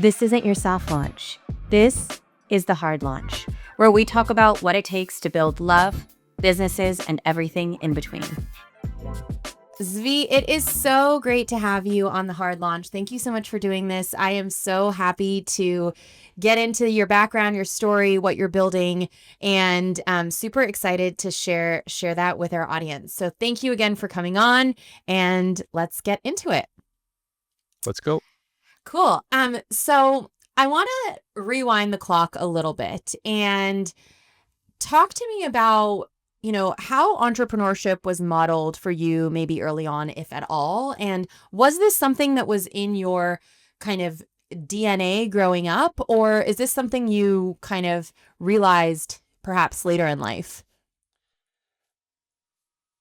This isn't your soft launch. This is the hard launch, where we talk about what it takes to build love, businesses, and everything in between. Zvi, it is so great to have you on the hard launch. Thank you so much for doing this. I am so happy to get into your background, your story, what you're building, and I'm super excited to share that with our audience. So thank you again for coming on, and let's get into it. Let's go. Cool. So I want to rewind the clock a little bit and talk to me about how entrepreneurship was modeled for you maybe early on, if at all. And was this something that was in your kind of DNA growing up, or is this something you kind of realized perhaps later in life?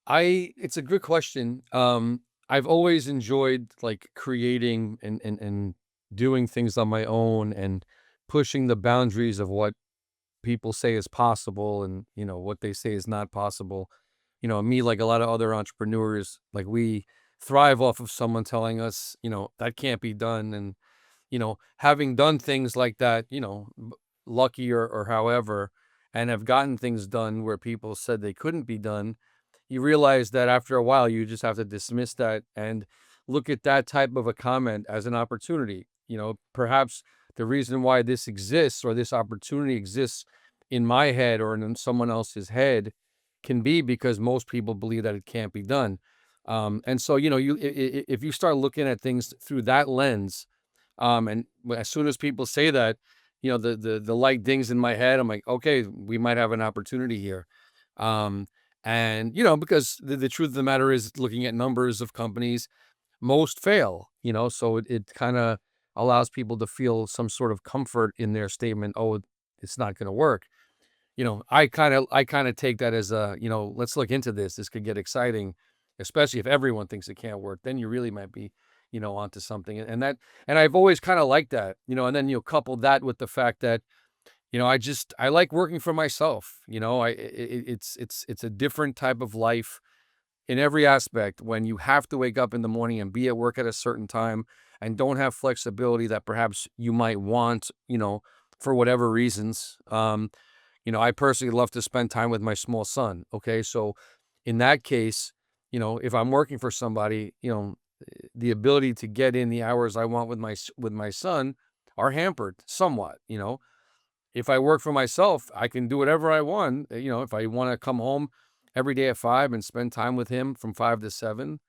It's a good question. I've always enjoyed like creating and doing things on my own and pushing the boundaries of what people say is possible and what they say is not possible. Me, like a lot of other entrepreneurs, like we thrive off of someone telling us that can't be done. And having done things like that, lucky or however, and have gotten things done where people said they couldn't be done, you realize that after a while you just have to dismiss that and look at that type of a comment as an opportunity. Perhaps the reason why this exists or this opportunity exists in my head or in someone else's head can be because most people believe that it can't be done. And so, if you start looking at things through that lens, and as soon as people say that, the light dings in my head. I'm like, okay, we might have an opportunity here. Um, and because the truth of the matter is, looking at numbers of companies, most fail. So it kind of allows people to feel some sort of comfort in their statement. Oh, it's not going to work. I kind of take that as let's look into this. This could get exciting, especially if everyone thinks it can't work. Then you really might be, onto something. And I've always kind of liked that, and then couple that with the fact that, I like working for myself. It's a different type of life in every aspect when you have to wake up in the morning and be at work at a certain time and don't have flexibility that perhaps you might want, for whatever reasons. I personally love to spend time with my small son. Okay. So in that case, if I'm working for somebody, the ability to get in the hours I want with my son are hampered somewhat. If I work for myself, I can do whatever I want. If I want to come home every day at 5 and spend time with him from 5 to 7,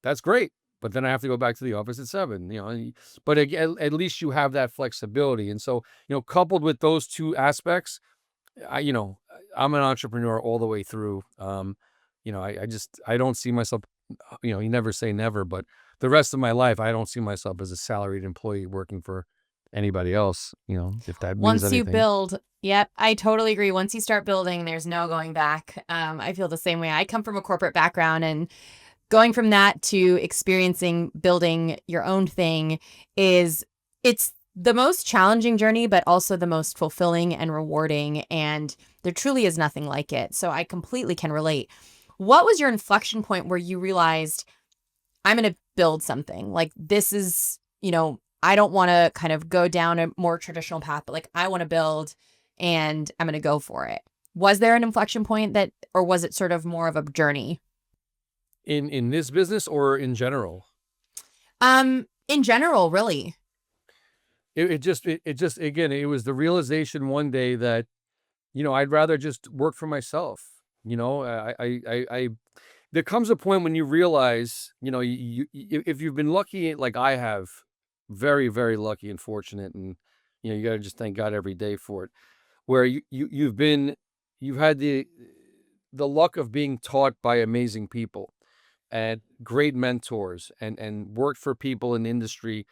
that's great. But then I have to go back to the office at 7, but at least you have that flexibility. And so, coupled with those two aspects, I'm an entrepreneur all the way through. I don't see myself, you never say never, but the rest of my life, I don't see myself as a salaried employee working for anybody else, if that means Once you anything. build, yep, I totally agree. Once you start building, there's no going back. I feel the same way. I come from a corporate background, and going from that to experiencing building your own thing it's the most challenging journey, but also the most fulfilling and rewarding. And there truly is nothing like it. So I completely can relate. What was your inflection point where you realized, I'm going to build something like this is, I don't want to kind of go down a more traditional path, but like I want to build and I'm going to go for it. Was there an inflection point or was it sort of more of a journey? In this business or in general? In general, really. It just again, it was the realization one day that, I'd rather just work for myself. I there comes a point when you realize, if you've been lucky like I have, very, very lucky and fortunate, and you got to just thank God every day for it, where you've had the luck of being taught by amazing people and great mentors and worked for people in industry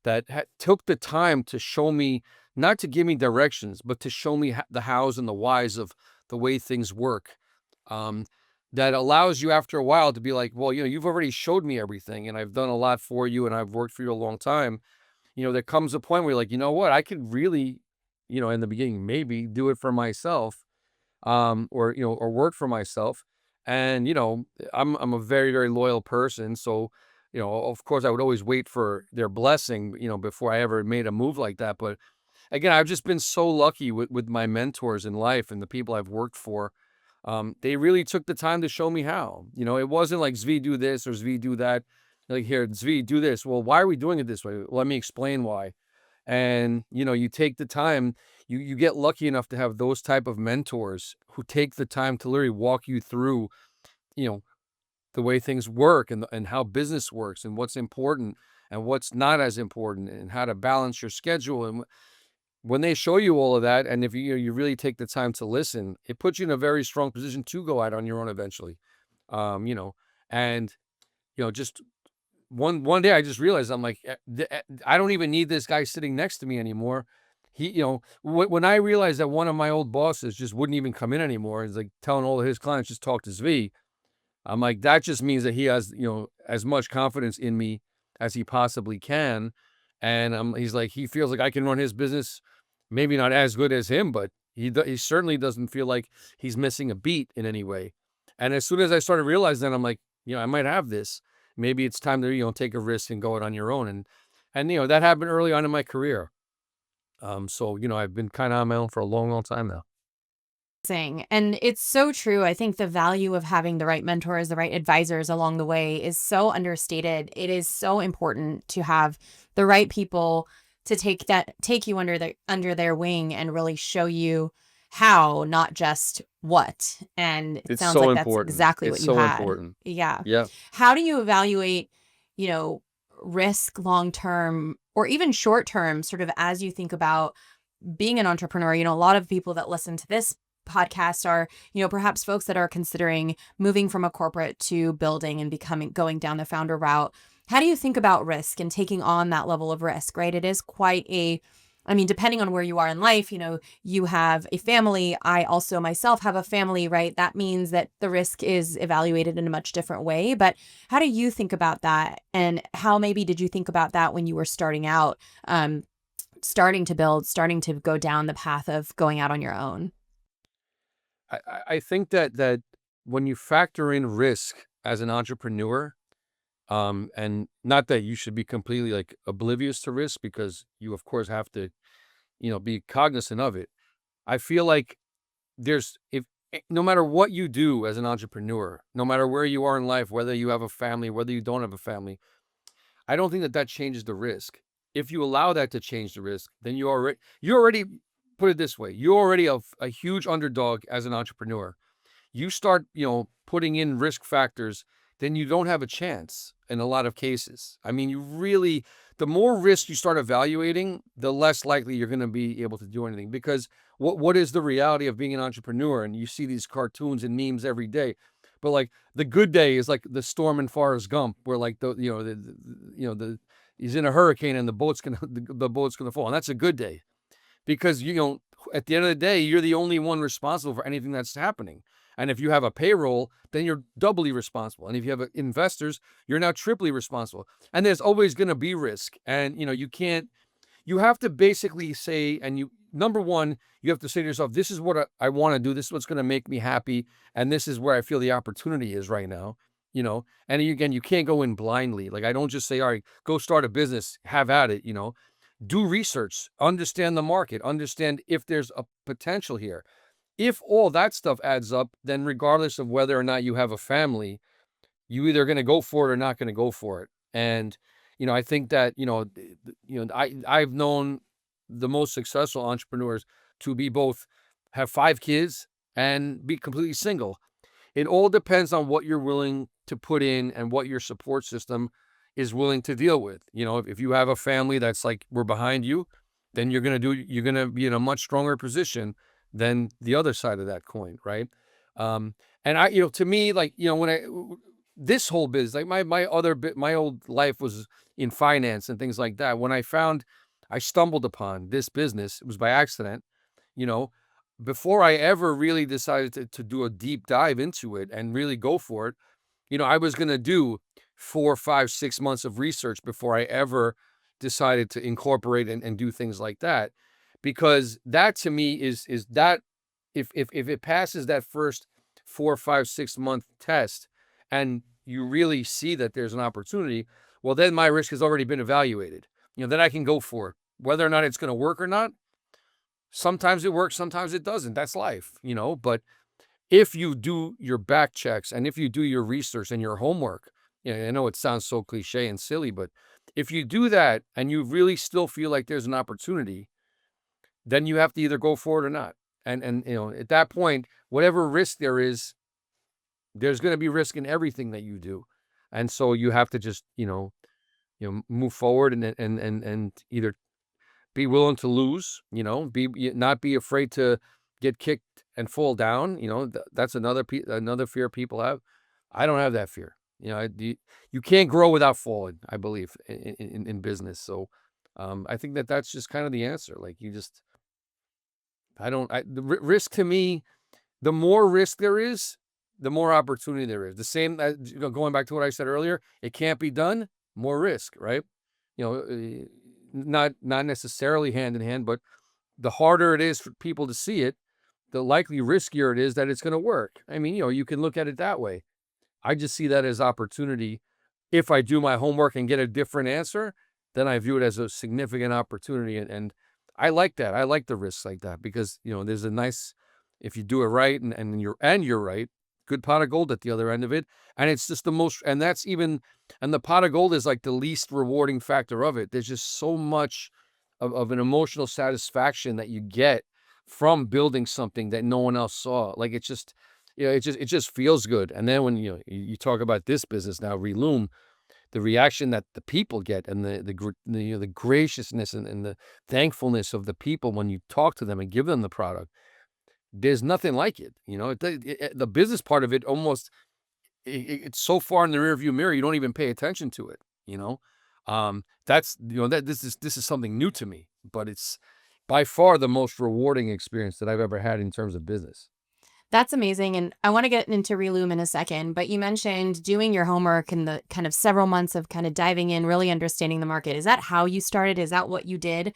that took the time to show me, not to give me directions, but to show me the hows and the whys of the way things work. That allows you after a while to be like, well, you've already showed me everything and I've done a lot for you and I've worked for you a long time. There comes a point where you're like, you know what, I could really, in the beginning, maybe do it for myself, or work for myself. And, I'm a very, very loyal person. So of course I would always wait for their blessing, before I ever made a move like that. But again, I've just been so lucky with my mentors in life and the people I've worked for. They really took the time to show me how. It wasn't like, Zvi, do this, or Zvi, do that. Like, here, Zvi, do this. Well, why are we doing it this way? Let me explain why. And you take the time. You get lucky enough to have those type of mentors who take the time to literally walk you through, you know, the way things work, and how business works, and what's important and what's not as important, and how to balance your schedule. And when they show you all of that, and if you really take the time to listen, it puts you in a very strong position to go out on your own eventually. You know, and just one day I just realized, I'm like, I don't even need this guy sitting next to me anymore. He, when I realized that one of my old bosses just wouldn't even come in anymore, he's like telling all of his clients, just talk to Zvi. I'm like, that just means that he has, as much confidence in me as he possibly can. And he's like, he feels like I can run his business, maybe not as good as him, but he certainly doesn't feel like he's missing a beat in any way. And as soon as I started realizing that, I'm like, I might have this. Maybe it's time to, take a risk and go it on your own. And that happened early on in my career. So, I've been kind of on my own for a long, long time now. And it's so true. I think the value of having the right mentors, the right advisors along the way is so understated. It is so important to have the right people to take you under their wing and really show you how, not just what. And it It's sounds so like that's important. exactly It's what you so had. important. Yeah. Yeah. How do you evaluate, you know, risk long term or even short term, sort of as you think about being an entrepreneur? A lot of people that listen to this podcast are, perhaps folks that are considering moving from a corporate to building and going down the founder route. How do you think about risk and taking on that level of risk, right? It is quite depending on where you are in life, you have a family. I also myself have a family, right? That means that the risk is evaluated in a much different way. But how do you think about that? And how maybe did you think about that when you were starting out, starting to build, starting to go down the path of going out on your own? I think that when you factor in risk as an entrepreneur, and not that you should be completely like oblivious to risk, because you of course have to, be cognizant of it. I feel like there's if no matter what you do as an entrepreneur, no matter where you are in life, whether you have a family, whether you don't have a family, I don't think that changes the risk. If you allow that to change the risk, then you already put it this way, you're already a huge underdog as an entrepreneur. You start, putting in risk factors, then you don't have a chance in a lot of cases. I mean, the more risk you start evaluating, the less likely you're going to be able to do anything. Because what is the reality of being an entrepreneur? And you see these cartoons and memes every day, but like the good day is like the storm in Forrest Gump, where like he's in a hurricane and the boat's gonna the boat's gonna fall, and that's a good day, because at the end of the day, you're the only one responsible for anything that's happening. And if you have a payroll, then you're doubly responsible. And if you have investors, you're now triply responsible. And there's always going to be risk. And you have to basically say, number one, you have to say to yourself, this is what I want to do. This is what's going to make me happy. And this is where I feel the opportunity is right now. And again, you can't go in blindly. Like, I don't just say, all right, go start a business, have at it. Do research, understand the market, understand if there's a potential here. If all that stuff adds up, then regardless of whether or not you have a family, you either going to go for it or not going to go for it. And, I think that, I've known the most successful entrepreneurs to be both have 5 kids and be completely single. It all depends on what you're willing to put in and what your support system is willing to deal with. If you have a family that's like, we're behind you, then you're going to be in a much stronger position than the other side of that coin. Right. And to me, like, this whole business, like my old life was in finance and things like that. When I stumbled upon this business, it was by accident, you know, before I ever really decided to do a deep dive into it and really go for it. I was going to do 4, 5, 6 months of research before I ever decided to incorporate and do things like that. Because that to me is that if it passes that first 4, 5, 6 month test, and you really see that there's an opportunity, well, then my risk has already been evaluated. Then I can go for it. Whether or not it's going to work or not, sometimes it works, sometimes it doesn't. That's life, but if you do your back checks and if you do your research and your homework, I know it sounds so cliche and silly, but if you do that and you really still feel like there's an opportunity, then you have to either go for it or not. And at that point, whatever risk there is, there's going to be risk in everything that you do. And so you have to just, move forward and either be willing to lose, not be afraid to get kicked and fall down. That's another fear people have. I don't have that fear. You can't grow without falling, I believe, in business. So I think that's just kind of the answer. Like the risk to me, the more risk there is, the more opportunity there is. The same, going back to what I said earlier, it can't be done, more risk, right? Not necessarily hand in hand, but the harder it is for people to see it, the likely riskier it is that it's going to work. I mean, you can look at it that way. I just see that as opportunity. If I do my homework and get a different answer, then I view it as a significant opportunity. And I like that. I like the risks like that because, there's a nice, if you do it right and you're right, good pot of gold at the other end of it. And it's just the most, and that's even, and the pot of gold is like the least rewarding factor of it. There's just so much of an emotional satisfaction that you get from building something that no one else saw. Like it just feels good. And then when you talk about this business now, Reloom, the reaction that the people get and the graciousness and the thankfulness of the people when you talk to them and give them the product, there's nothing like it. The business part of it almost it's so far in the rearview mirror you don't even pay attention to it. That's that this is something new to me, but it's by far the most rewarding experience that I've ever had in terms of business. That's amazing. And I want to get into Reloom in a second, but you mentioned doing your homework and the kind of several months of kind of diving in, really understanding the market. Is that how you started? Is that what you did?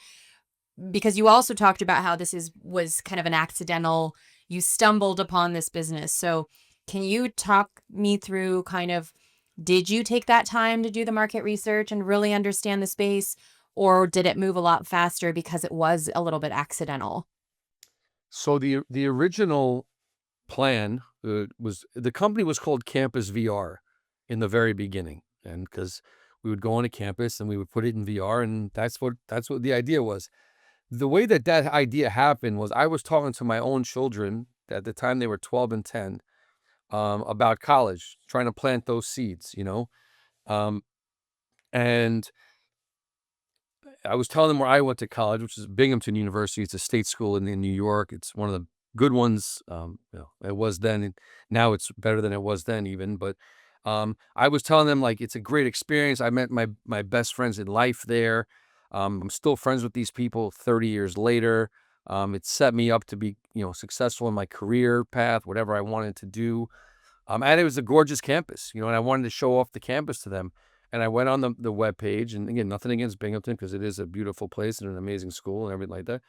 Because you also talked about how was kind of an accidental, you stumbled upon this business. So can you talk me through kind of, did you take that time to do the market research and really understand the space? Or did it move a lot faster because it was a little bit accidental? So the original plan was the company was called Campus VR in the very beginning, and because we would go on a campus and we would put it in VR, and that's what the idea was. The way that idea happened was I was talking to my own children at the time they were 12 and 10 about college, trying to plant those seeds, um, and I was telling them where I went to college, which is Binghamton University. It's a state school in New York. It's one of the good ones. It was then. Now it's better than it was then, even. But I was telling them like it's a great experience. I met my best friends in life there. I'm still friends with these people 30 years later. It set me up to be successful in my career path, whatever I wanted to do. And it was a gorgeous campus, and I wanted to show off the campus to them. And I went on the web page, and again, nothing against Binghamton because it is a beautiful place and an amazing school and everything like that.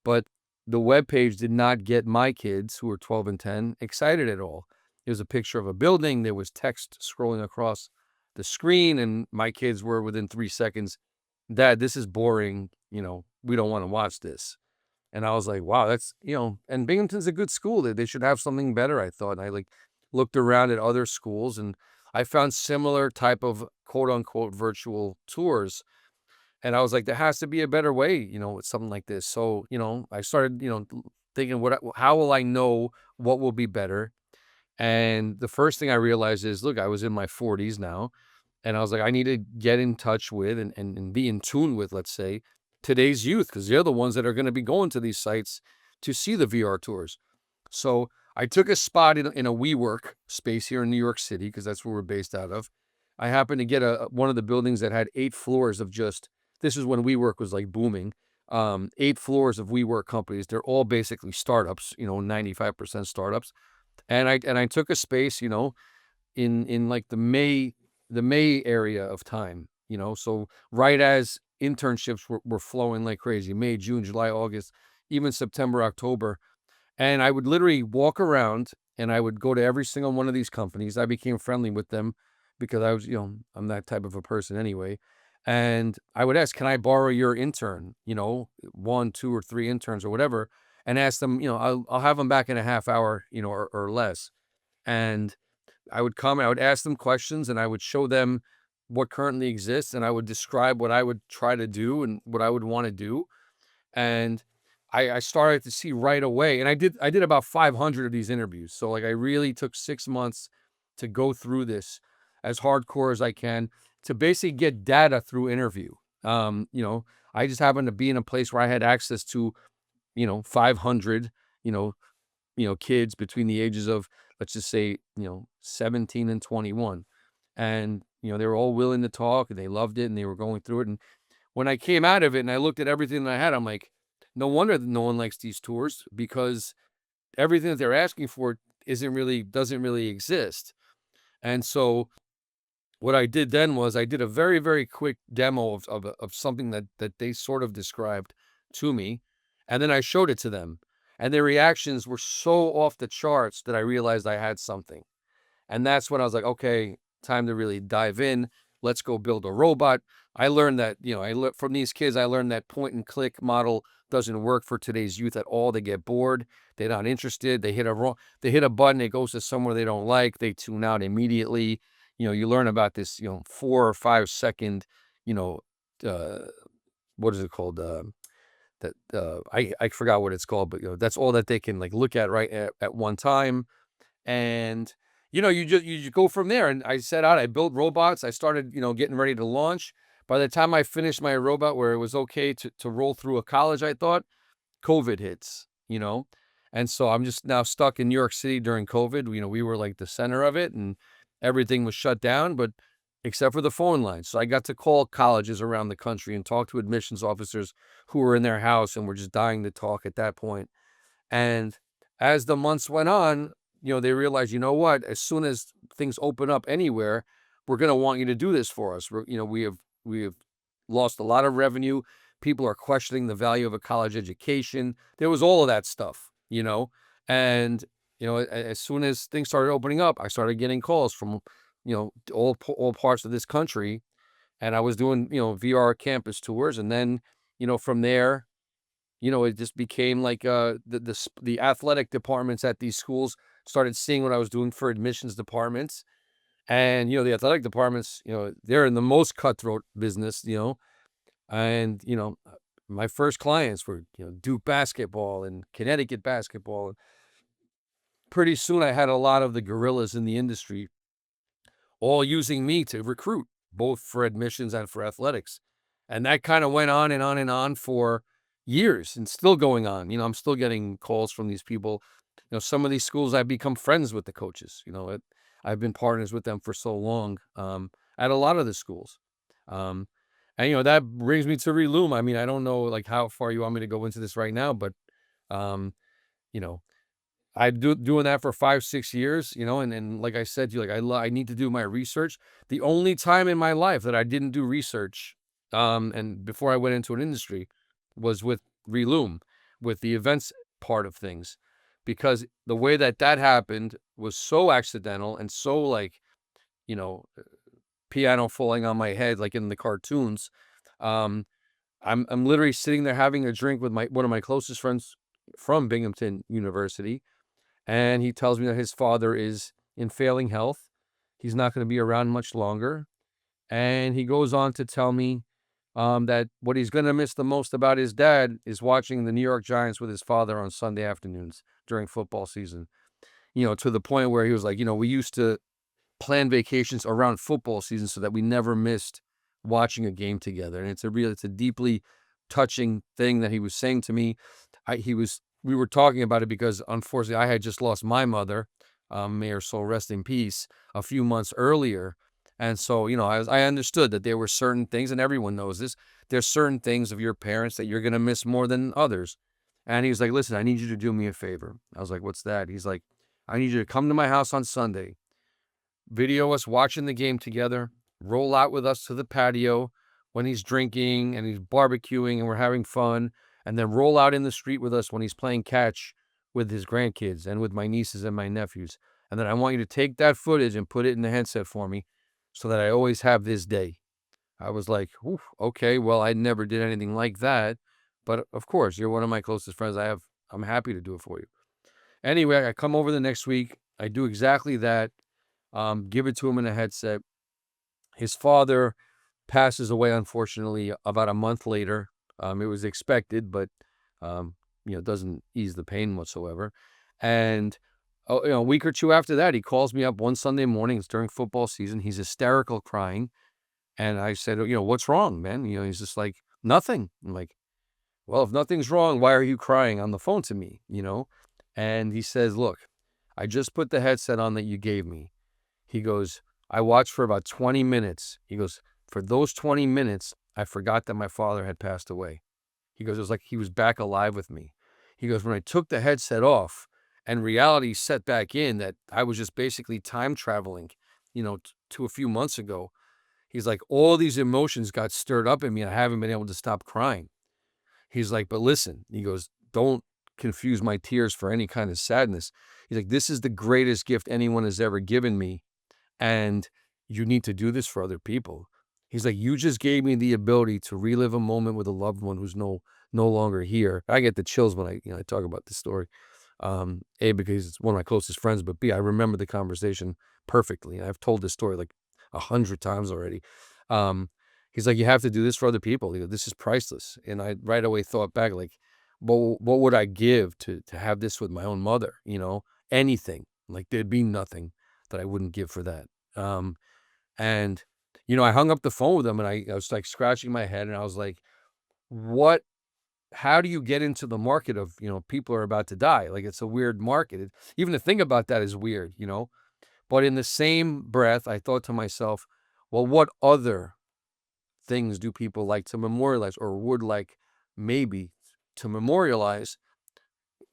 But the web page did not get my kids, who were 12 and 10, excited at all. It was a picture of a building. There was text scrolling across the screen, and my kids were within 3 seconds, "Dad, this is boring. We don't want to watch this." And I was like, wow, that's, and Binghamton's a good school. They should have something better, I thought. And I looked around at other schools and I found similar type of quote unquote virtual tours. And I was like, there has to be a better way, with something like this. So, I started, thinking how will I know what will be better? And the first thing I realized is, look, I was in my 40s now. And I was like, I need to get in touch with and be in tune with, let's say, today's youth, because they're the ones that are going to be going to these sites to see the VR tours. So I took a spot in a WeWork space here in New York City, because that's where we're based out of. I happened to get one of the buildings that had 8 floors of this is when WeWork was like booming. 8 floors of WeWork companies. They're all basically startups, 95% startups. And I took a space, in like the May area of time, so right as internships were flowing like crazy, May, June, July, August, even September, October. And I would literally walk around and I would go to every single one of these companies. I became friendly with them. because I was, I'm that type of a person anyway. And I would ask, can I borrow your intern, one, two, or three interns or whatever, and ask them, I'll have them back in a half hour, or less. And I would come, I would ask them questions, and I would show them what currently exists, and I would describe what I would try to do and what I would want to do. And I started to see right away, and I did about 500 of these interviews. So like I really took 6 months to go through this as hardcore as I can to basically get data through interview. Um, you know, I just happened to be in a place where I had access to, 500, you know, kids between the ages of, let's just say, 17 and 21. And, they were all willing to talk and they loved it and they were going through it. And when I came out of it and I looked at everything that I had, I'm like, no wonder that no one likes these tours, because everything that they're asking for doesn't really exist. And so what I did then was I did a very, very quick demo of something that they sort of described to me. And then I showed it to them. And their reactions were so off the charts that I realized I had something. And that's when I was like, okay, time to really dive in. Let's go build a robot. I learned that, from these kids, I learned that point and click model doesn't work for today's youth at all. They get bored. They're not interested. They hit a button. It goes to somewhere they don't like. They tune out immediately. You learn about this, 4 or 5 second, you know, uh, what is it called? I forgot what it's called, but that's all that they can like look at right at one time. And you just go from there. And I set out, I built robots. I started, getting ready to launch. By the time I finished my robot where it was okay to roll through a college, I thought, COVID hits. And so I'm just now stuck in New York City during COVID. We were like the center of it and everything was shut down, but except for the phone lines. So I got to call colleges around the country and talk to admissions officers who were in their house and were just dying to talk at that point. And as the months went on, they realized, what, as soon as things open up anywhere, we're going to want you to do this for us. We have lost a lot of revenue. People are questioning the value of a college education. There was all of that stuff. And, as soon as things started opening up, I started getting calls from, all parts of this country. And I was doing, VR campus tours. And then, from there, it just became like the athletic departments at these schools started seeing what I was doing for admissions departments. And, the athletic departments, they're in the most cutthroat business. And, my first clients were, Duke basketball and Connecticut basketball. Pretty soon I had a lot of the gorillas in the industry all using me to recruit, both for admissions and for athletics. And that kind of went on and on and on for years and still going on. I'm still getting calls from these people. Some of these schools I've become friends with the coaches. I've been partners with them for so long at a lot of the schools. And, that brings me to Reloom. I mean, I don't know like how far you want me to go into this right now, but, um, you know, doing that for 5, 6 years, and like I said to you, like I need to do my research. The only time in my life that I didn't do research, and before I went into an industry, was with Reloom, with the events part of things, because the way that happened was so accidental and so like, you know, piano falling on my head, like in the cartoons. Um, I'm literally sitting there having a drink with one of my closest friends from Binghamton University. And he tells me that his father is in failing health. He's not going to be around much longer. And he goes on to tell me that what he's going to miss the most about his dad is watching the New York Giants with his father on Sunday afternoons during football season. To the point where he was like, we used to plan vacations around football season so that we never missed watching a game together. And it's a deeply touching thing that he was saying to me. We were talking about it because unfortunately I had just lost my mother, may her soul rest in peace, a few months earlier. And so, I understood that there were certain things, and everyone knows this, there's certain things of your parents that you're going to miss more than others. And he was like, listen, I need you to do me a favor. I was like, what's that? He's like, I need you to come to my house on Sunday, video us watching the game together, roll out with us to the patio when he's drinking and he's barbecuing and we're having fun, and then roll out in the street with us when he's playing catch with his grandkids and with my nieces and my nephews. And then I want you to take that footage and put it in the headset for me so that I always have this day. I was like, "Oof, okay, well, I never did anything like that. But of course, you're one of my closest friends. I'm happy to do it for you." Anyway, I come over the next week. I do exactly that. Give it to him in a headset. His father passes away, unfortunately, about a month later. It was expected, but it doesn't ease the pain whatsoever. And a week or two after that, he calls me up one Sunday morning. It's during football season. He's hysterical, crying, and I said, "What's wrong, man?" He's just like, "Nothing." I'm like, "Well, if nothing's wrong, why are you crying on the phone to me?" And he says, "Look, I just put the headset on that you gave me." He goes, "I watched for about 20 minutes." He goes, "For those 20 minutes, I forgot that my father had passed away." He goes, "It was like he was back alive with me." He goes, "When I took the headset off and reality set back in that I was just basically time traveling, to a few months ago." He's like, "All these emotions got stirred up in me and I haven't been able to stop crying." He's like, "But listen," he goes, "don't confuse my tears for any kind of sadness." He's like, "This is the greatest gift anyone has ever given me, and you need to do this for other people." He's like, "You just gave me the ability to relive a moment with a loved one who's no longer here." I get the chills when I talk about this story. A, because it's one of my closest friends, but B, I remember the conversation perfectly. I've told this story like 100 times already. Um, he's like, "You have to do this for other people." "This is priceless." And I right away thought back, like, well, what would I give to have this with my own mother? Anything. Like, there'd be nothing that I wouldn't give for that. Um, and I hung up the phone with him, and I was like scratching my head, and I was like, "What? How do you get into the market of people are about to die?" Like, it's a weird market. Even to think about that is weird. But in the same breath, I thought to myself, well, what other things do people like to memorialize, or would like maybe to memorialize?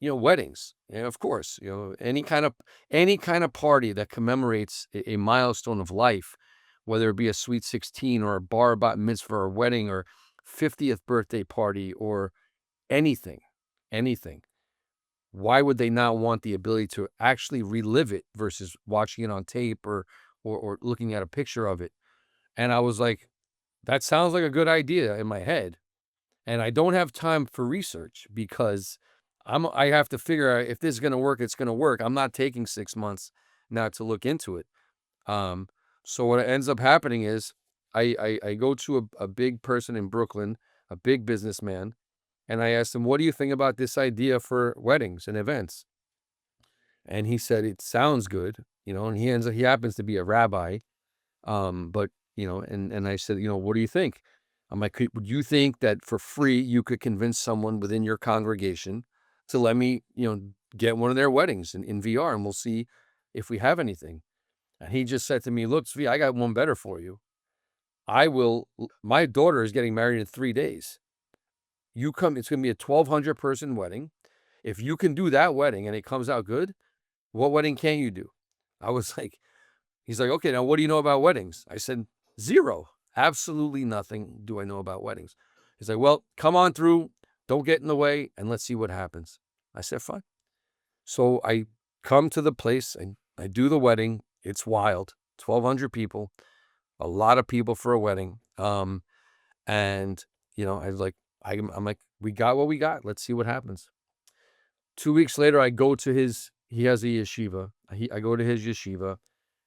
Weddings. Yeah, of course. Any kind of party that commemorates a milestone of life, whether it be a sweet 16 or a bar bat mitzvah or wedding or 50th birthday party or anything, anything. Why would they not want the ability to actually relive it versus watching it on tape or looking at a picture of it? And I was like, that sounds like a good idea in my head. And I don't have time for research because I have to figure out if this is going to work, it's going to work. I'm not taking 6 months now to look into it. Um, so what ends up happening is I go to a big person in Brooklyn, a big businessman, and I asked him, "What do you think about this idea for weddings and events?" And he said, "It sounds good," and he happens to be a rabbi. But and I said, "What do you think?" I'm like, "Would you think that for free you could convince someone within your congregation to let me, get one of their weddings in VR, and we'll see if we have anything?" And he just said to me, "Look, Zvi, I got one better for you. My daughter is getting married in 3 days. You come, it's going to be a 1,200 person wedding. If you can do that wedding and it comes out good, what wedding can you do?" I was like, he's like, "Okay, now what do you know about weddings?" I said, "Zero. Absolutely nothing do I know about weddings." He's like, "Well, come on through. Don't get in the way, and let's see what happens." I said, "Fine." So I come to the place and I do the wedding. It's wild. 1,200 people, a lot of people for a wedding. And I was like, I'm like, we got what we got. Let's see what happens. 2 weeks later, I go to he has a yeshiva. I go to his yeshiva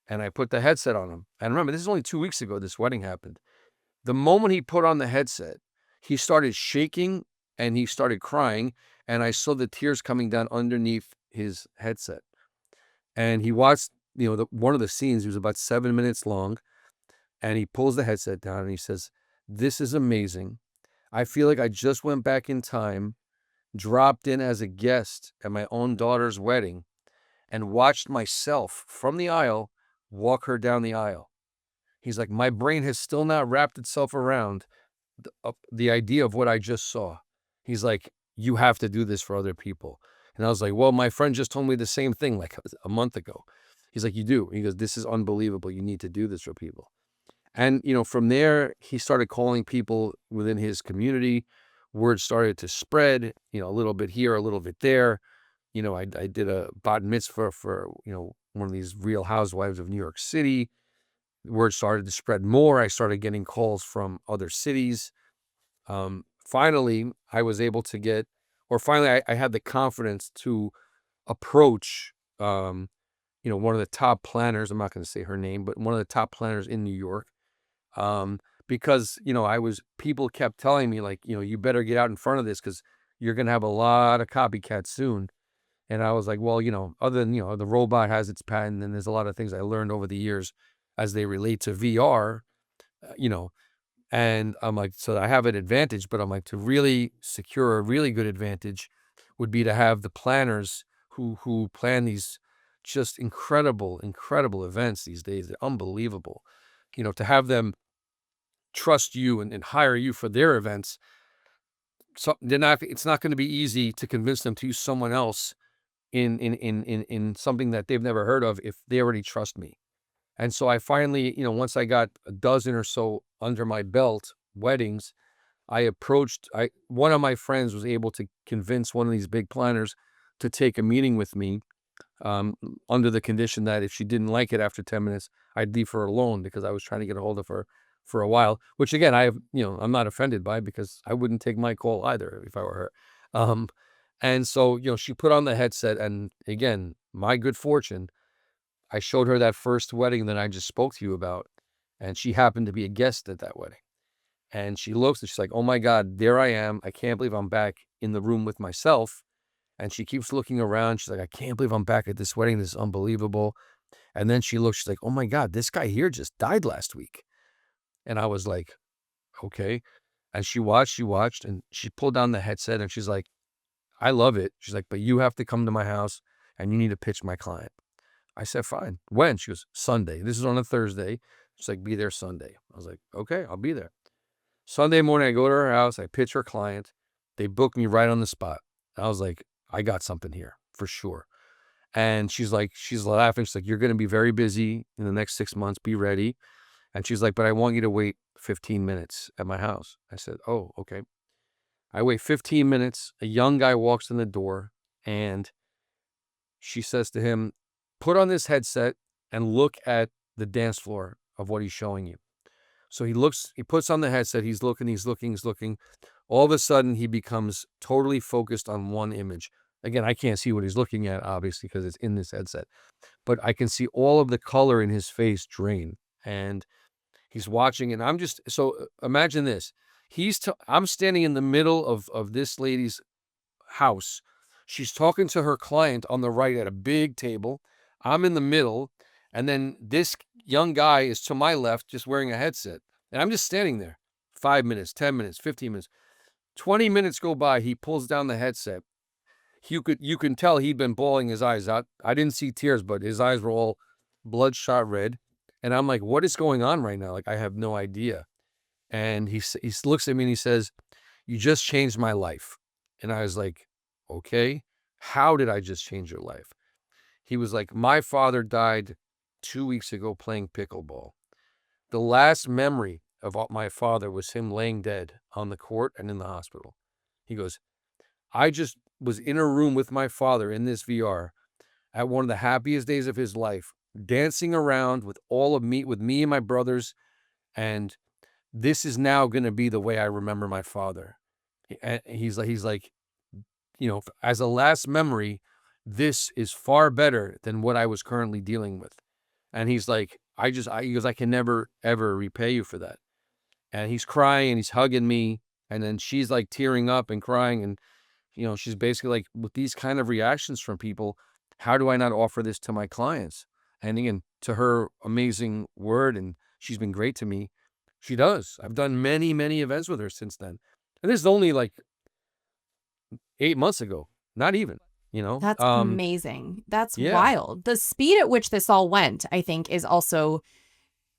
and I put the headset on him. And remember, this is only 2 weeks ago this wedding happened. The moment he put on the headset, he started shaking and he started crying, and I saw the tears coming down underneath his headset. And he watched, one of the scenes. It was about 7 minutes long, and he pulls the headset down and he says, "This is amazing. I feel like I just went back in time, dropped in as a guest at my own daughter's wedding, and watched myself from the aisle walk her down the aisle." He's like, "My brain has still not wrapped itself around the idea of what I just saw." He's like, "You have to do this for other people." And I was like, "Well, my friend just told me the same thing like a month ago." He's like, "You do." He goes, "This is unbelievable. You need to do this for people." And, from there, he started calling people within his community. Word started to spread, a little bit here, a little bit there. I did a bat mitzvah for, one of these Real Housewives of New York City. Word started to spread more. I started getting calls from other cities. Finally, I was able to get, or finally, I had the confidence to approach, one of the top planners. I'm not going to say her name, but one of the top planners in New York. Because, people kept telling me, like, you better get out in front of this because you're going to have a lot of copycats soon. And I was like, well, other than, the robot has its patent, and there's a lot of things I learned over the years as they relate to VR, uh, you know, and I'm like, so I have an advantage, but I'm like, to really secure a really good advantage would be to have the planners who plan these just incredible, incredible events these days. They're unbelievable. To have them trust you and hire you for their events. So it's not going to be easy to convince them to use someone else in something that they've never heard of if they already trust me. And so I finally, once I got a dozen or so under my belt weddings, one of my friends was able to convince one of these big planners to take a meeting with me, under the condition that if she didn't like it after 10 minutes, I'd leave her alone, because I was trying to get a hold of her for a while, which again, I'm not offended by, because I wouldn't take my call either if I were her. And so, she put on the headset, and again, my good fortune, I showed her that first wedding that I just spoke to you about, and she happened to be a guest at that wedding. And she looks and she's like, oh my God, there I am. I can't believe I'm back in the room with myself. And she keeps looking around. She's like, I can't believe I'm back at this wedding. This is unbelievable. And then she looks, she's like, oh my God, this guy here just died last week. And I was like, okay. And she watched, and she pulled down the headset and she's like, I love it. She's like, but you have to come to my house and you need to pitch my client. I said, fine. When? She goes, Sunday. This is on a Thursday. She's like, be there Sunday. I was like, okay, I'll be there. Sunday morning, I go to her house. I pitch her client. They book me right on the spot. I was like, I got something here for sure. And she's laughing. She's like, you're going to be very busy in the next 6 months. Be ready. And she's like, but I want you to wait 15 minutes at my house. I said, oh, okay. I wait 15 minutes. A young guy walks in the door, and she says to him, put on this headset and look at the dance floor of what he's showing you. So he puts on the headset, he's looking. All of a sudden, he becomes totally focused on one image. Again, I can't see what he's looking at, obviously, because it's in this headset. But I can see all of the color in his face drain. And he's watching, and imagine this. I'm standing in the middle of this lady's house. She's talking to her client on the right at a big table. I'm in the middle, and then this young guy is to my left, just wearing a headset. And I'm just standing there. 5 minutes, 10 minutes, 15 minutes. 20 minutes go by. He pulls down the headset. You can tell he'd been bawling his eyes out. I didn't see tears, but his eyes were all bloodshot red. And I'm like, what is going on right now? Like, I have no idea. And he looks at me and he says, you just changed my life. And I was like, okay, how did I just change your life? He was like, my father died 2 weeks ago playing pickleball. The last memory of my father was him laying dead on the court and in the hospital. He goes, I just was in a room with my father in this VR at one of the happiest days of his life, dancing around with me and my brothers. And this is now going to be the way I remember my father. He's like, as a last memory, this is far better than what I was currently dealing with. And he's like, he goes, I can never, ever repay you for that. And he's crying and he's hugging me. And then she's like tearing up and crying. And, she's basically like, with these kind of reactions from people, how do I not offer this to my clients? And again, to her amazing word, and she's been great to me, she does. I've done many, many events with her since then. And this is only like 8 months ago. Not even, That's amazing. That's yeah. wild. The speed at which this all went, I think, is also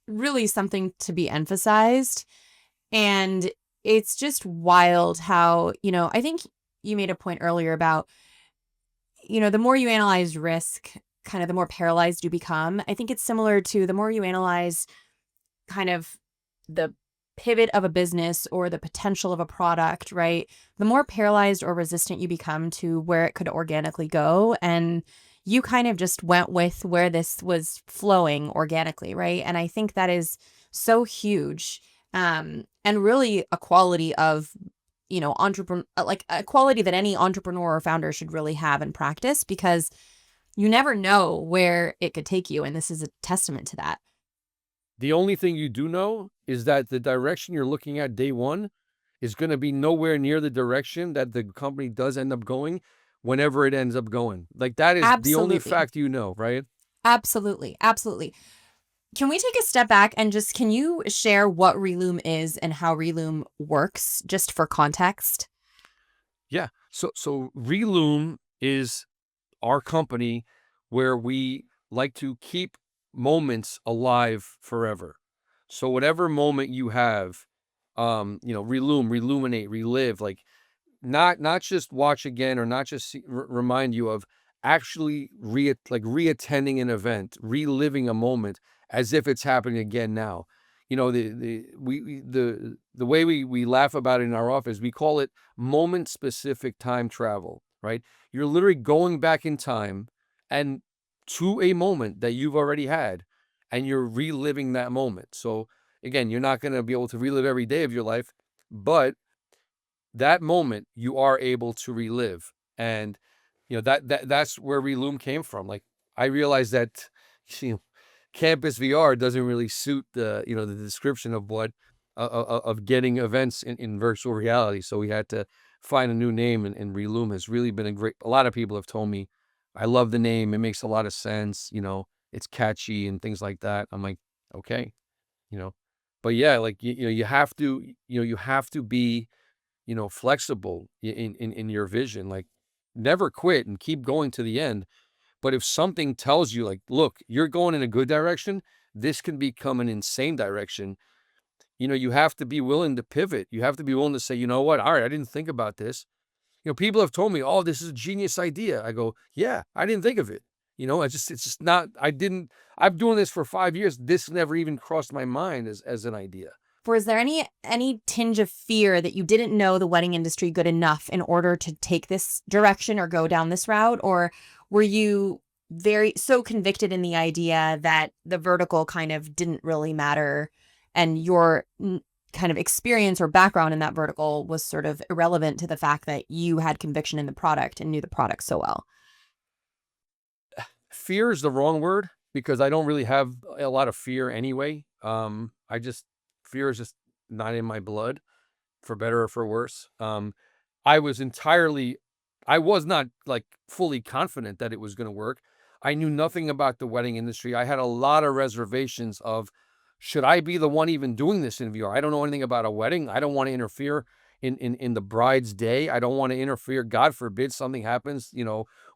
really something to be emphasized. And it's just wild how, I think you made a point earlier about, the more you analyze risk, kind of the more paralyzed you become. I think it's similar to the more you analyze kind of the pivot of a business or the potential of a product, right? The more paralyzed or resistant you become to where it could organically go. And you kind of just went with where this was flowing organically, right? And I think that is so huge, and really a quality of, like a quality that any entrepreneur or founder should really have and practice, because you never know where it could take you. And this is a testament to that. The only thing you do know is that the direction you're looking at day one is going to be nowhere near the direction that the company does end up going whenever it ends up going. Like, that is the only Absolutely. fact, right? Absolutely. Absolutely. Can we take a step back and just, can you share what Reloom is and how Reloom works, just for context? Yeah. So Reloom is our company where we like to keep moments alive forever. So whatever moment you have, reloom, reluminate, relive, like, not just watch again, or not just remind you of, actually reattending an event, reliving a moment as if it's happening again now. The way we laugh about it in our office, we call it moment specific time travel, right? You're literally going back in time and to a moment that you've already had, and you're reliving that moment. So again, you're not going to be able to relive every day of your life, but that moment you are able to relive. And that's where Reloom came from. Like, I realized that, you know, campus VR doesn't really suit the description of what of getting events in virtual reality. So we had to find a new name, and Reloom has really been a lot of people have told me, I love the name, it makes a lot of sense, it's catchy and things like that. I'm like, okay, you know. But yeah, like, you have to be, flexible in your vision. Like, never quit and keep going to the end. But if something tells you, like, look, you're going in a good direction, this can become an insane direction. You have to be willing to pivot. You have to be willing to say, you know what? All right, I didn't think about this. People have told me, oh, this is a genius idea. I go, yeah, I didn't think of it. It's just not, I'm doing this for 5 years. This never even crossed my mind as an idea. Was there any tinge of fear that you didn't know the wedding industry good enough in order to take this direction or go down this route? Or were you very so convicted in the idea that the vertical kind of didn't really matter, and your kind of experience or background in that vertical was sort of irrelevant to the fact that you had conviction in the product and knew the product so well? Fear is the wrong word, because I don't really have a lot of fear anyway. Fear is just not in my blood, for better or for worse. I was entirely, I was not, like, fully confident that it was going to work. I knew nothing about the wedding industry. I had a lot of reservations of, should I be the one even doing this in VR? I don't know anything about a wedding. I don't want to interfere in the bride's day. I don't want to interfere. God forbid something happens,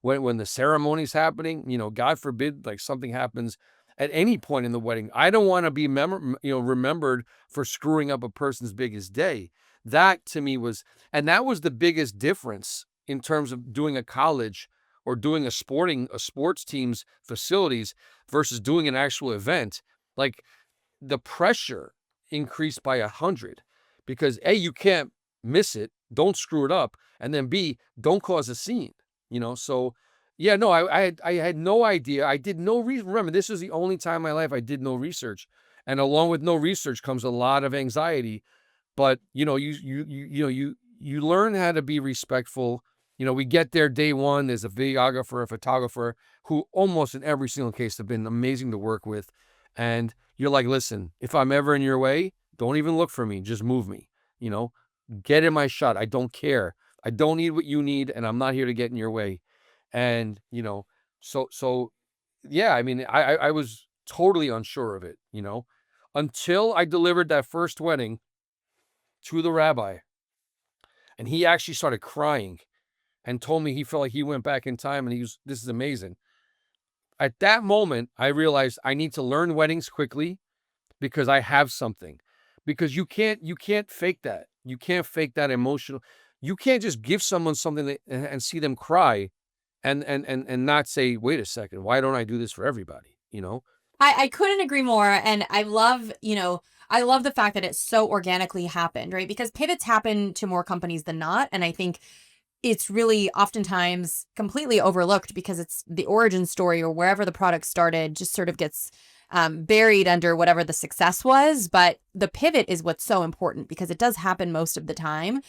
when the ceremony's happening, God forbid, like, something happens at any point in the wedding. I don't want to be remembered for screwing up a person's biggest day. That to me was, and that was the biggest difference in terms of doing a college or doing a sports team's facilities versus doing an actual event. Like, the pressure increased by 100, because A, you can't miss it, don't screw it up, and then B, don't cause a scene. So yeah, no, I had no idea. I did no remember, this was the only time in my life I did no research, and along with no research comes a lot of anxiety. But you learn how to be respectful. We get there day one. There's a videographer, a photographer, who almost in every single case have been amazing to work with. And you're like, listen, if I'm ever in your way, don't even look for me. Just move me. You know, get in my shot. I don't care. I don't need what you need, and I'm not here to get in your way. And so yeah. I mean, I was totally unsure of it. Until I delivered that first wedding to the rabbi, and he actually started crying and told me he felt like he went back in time, and this is amazing. At that moment, I realized I need to learn weddings quickly, because I have something. Because you can't fake that. You can't fake that emotional. You can't just give someone something and see them cry, and not say, wait a second, why don't I do this for everybody? I couldn't agree more. And I love the fact that it so organically happened, right? Because pivots happen to more companies than not. And I think it's really oftentimes completely overlooked because it's the origin story or wherever the product started just sort of gets buried under whatever the success was. But the pivot is what's so important because it does happen most of the time.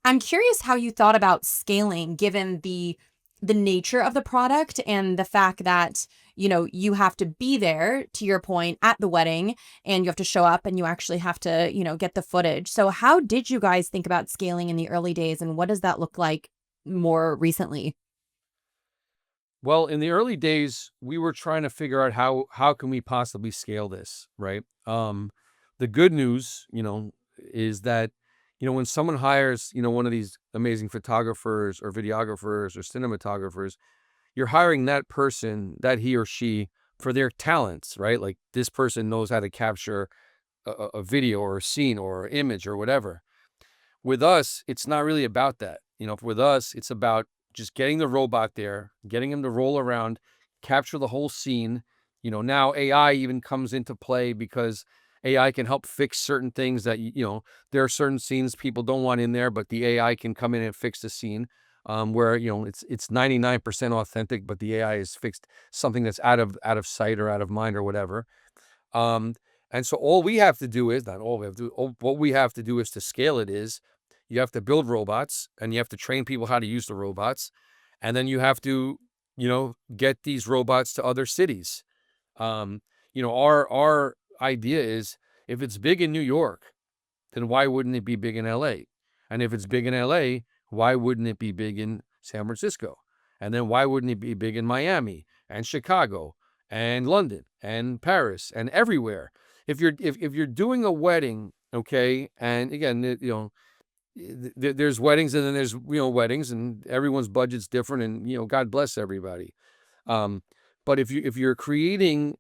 I'm curious how you thought about scaling given the nature of the product and the fact that, you have to be there, to your point, at the wedding, and you have to show up and you actually have to, get the footage. So how did you guys think about scaling in the early days, and what does that look like more recently? Well, in the early days, we were trying to figure out how can we possibly scale this, right? The good news, is that when someone hires, one of these amazing photographers or videographers or cinematographers, you're hiring that person, that he or she, for their talents, right? Like this person knows how to capture a video or a scene or an image or whatever. With us, it's not really about that. With us, it's about just getting the robot there, getting him to roll around, capture the whole scene. Now AI even comes into play because AI can help fix certain things that, there are certain scenes people don't want in there, but the AI can come in and fix the scene. Where it's 99% authentic, but the AI has fixed something that's out of sight or out of mind or whatever. Um, and so all we have to do is not all we have to do. What we have to do is to scale it. Is you have to build robots and you have to train people how to use the robots, and then you have to get these robots to other cities. Our idea is if it's big in New York, then why wouldn't it be big in LA? And if it's big in LA, why wouldn't it be big in San Francisco? And then why wouldn't it be big in Miami and Chicago and London and Paris and everywhere? If you're doing a wedding, okay, and again, there's weddings and then there's weddings and everyone's budget's different and God bless everybody. Um, but if you're creating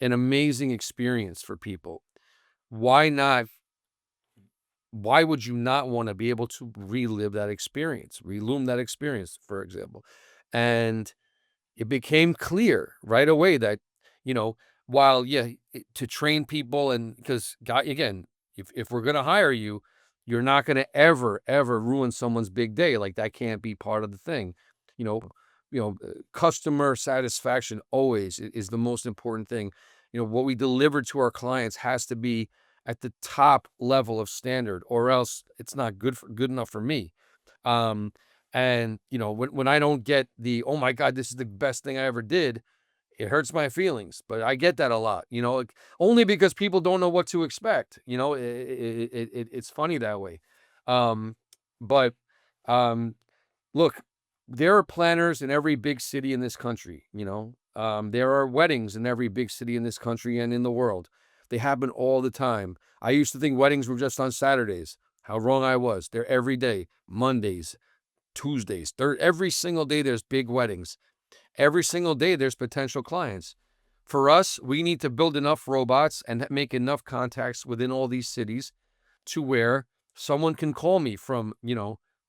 an amazing experience for people, why not why would you not want to be able to relive that experience, reloom that experience, for example? And it became clear right away that, you know, while, yeah, to train people and because, again, if we're going to hire you, you're not going to ever ruin someone's big day. Like that can't be part of the thing. You know, customer satisfaction always is the most important thing. What we deliver to our clients has to be at the top level of standard, or else it's not good enough for me. Um, and when I don't get the oh my god, this is the best thing I ever did, it hurts my feelings. But I get that a lot, like, only because people don't know what to expect. It's funny that way. Um, but um, Look, there are planners in every big city in this country, there are weddings in every big city in this country and in the world. They happen all the time. I used to think weddings were just on Saturdays. How wrong I was. They're every day, Mondays, Tuesdays, every single day there's big weddings. Every single day there's potential clients. For us, we need to build enough robots and make enough contacts within all these cities to where someone can call me from,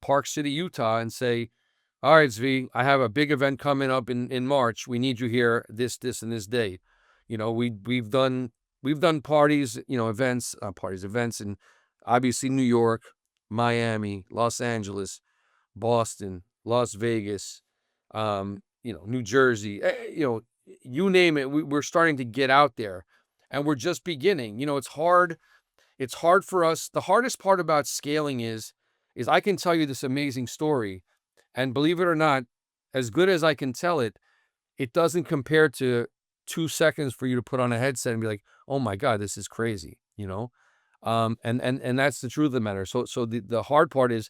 Park City, Utah and say, all right, Zvi, I have a big event coming up in March. We need you here this, and this day. We've done parties, events in obviously New York, Miami, Los Angeles, Boston, Las Vegas, New Jersey, you name it. We're starting to get out there and we're just beginning. It's hard. It's hard for us. The hardest part about scaling is I can tell you this amazing story, and believe it or not, as good as I can tell it, it doesn't compare to 2 seconds for you to put on a headset and be like, "Oh my God, this is crazy," and that's the truth of the matter. So the hard part is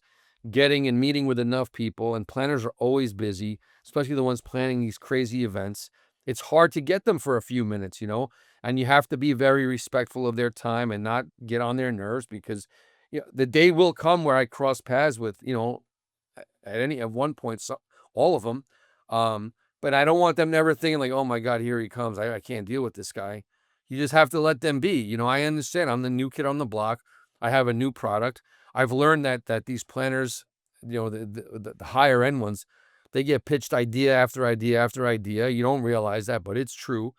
getting and meeting with enough people, and planners are always busy, especially the ones planning these crazy events. It's hard to get them for a few minutes, and you have to be very respectful of their time and not get on their nerves because the day will come where I cross paths with, at one point, all of them. But I don't want them never thinking like, oh my God, here he comes. I can't deal with this guy. You just have to let them be. I understand. I'm the new kid on the block. I have a new product. I've learned that these planners, the higher end ones, they get pitched idea after idea after idea. You don't realize that, but it's true.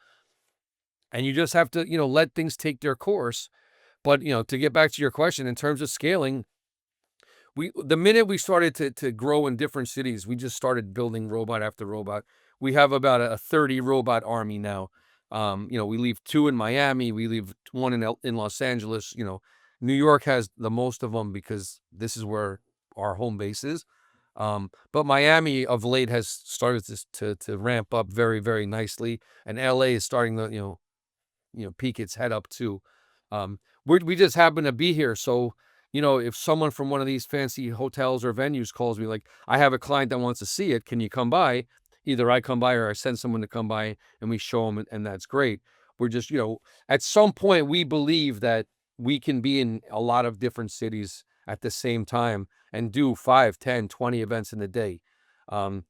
And you just have to, let things take their course. But, to get back to your question, in terms of scaling, the minute we started to grow in different cities, we just started building robot after robot. We have about a 30 robot army now. We leave 2 in Miami, we leave 1 in Los Angeles. New York has the most of them because this is where our home base is. But Miami of late has started to ramp up very, very nicely, and LA is starting to peek its head up too. We just happen to be here, so if someone from one of these fancy hotels or venues calls me, like, I have a client that wants to see it, can you come by? Either I come by or I send someone to come by, and we show them, and that's great. We're just, at some point, we believe that we can be in a lot of different cities at the same time and do 5, 10, 20 events in a day. Um,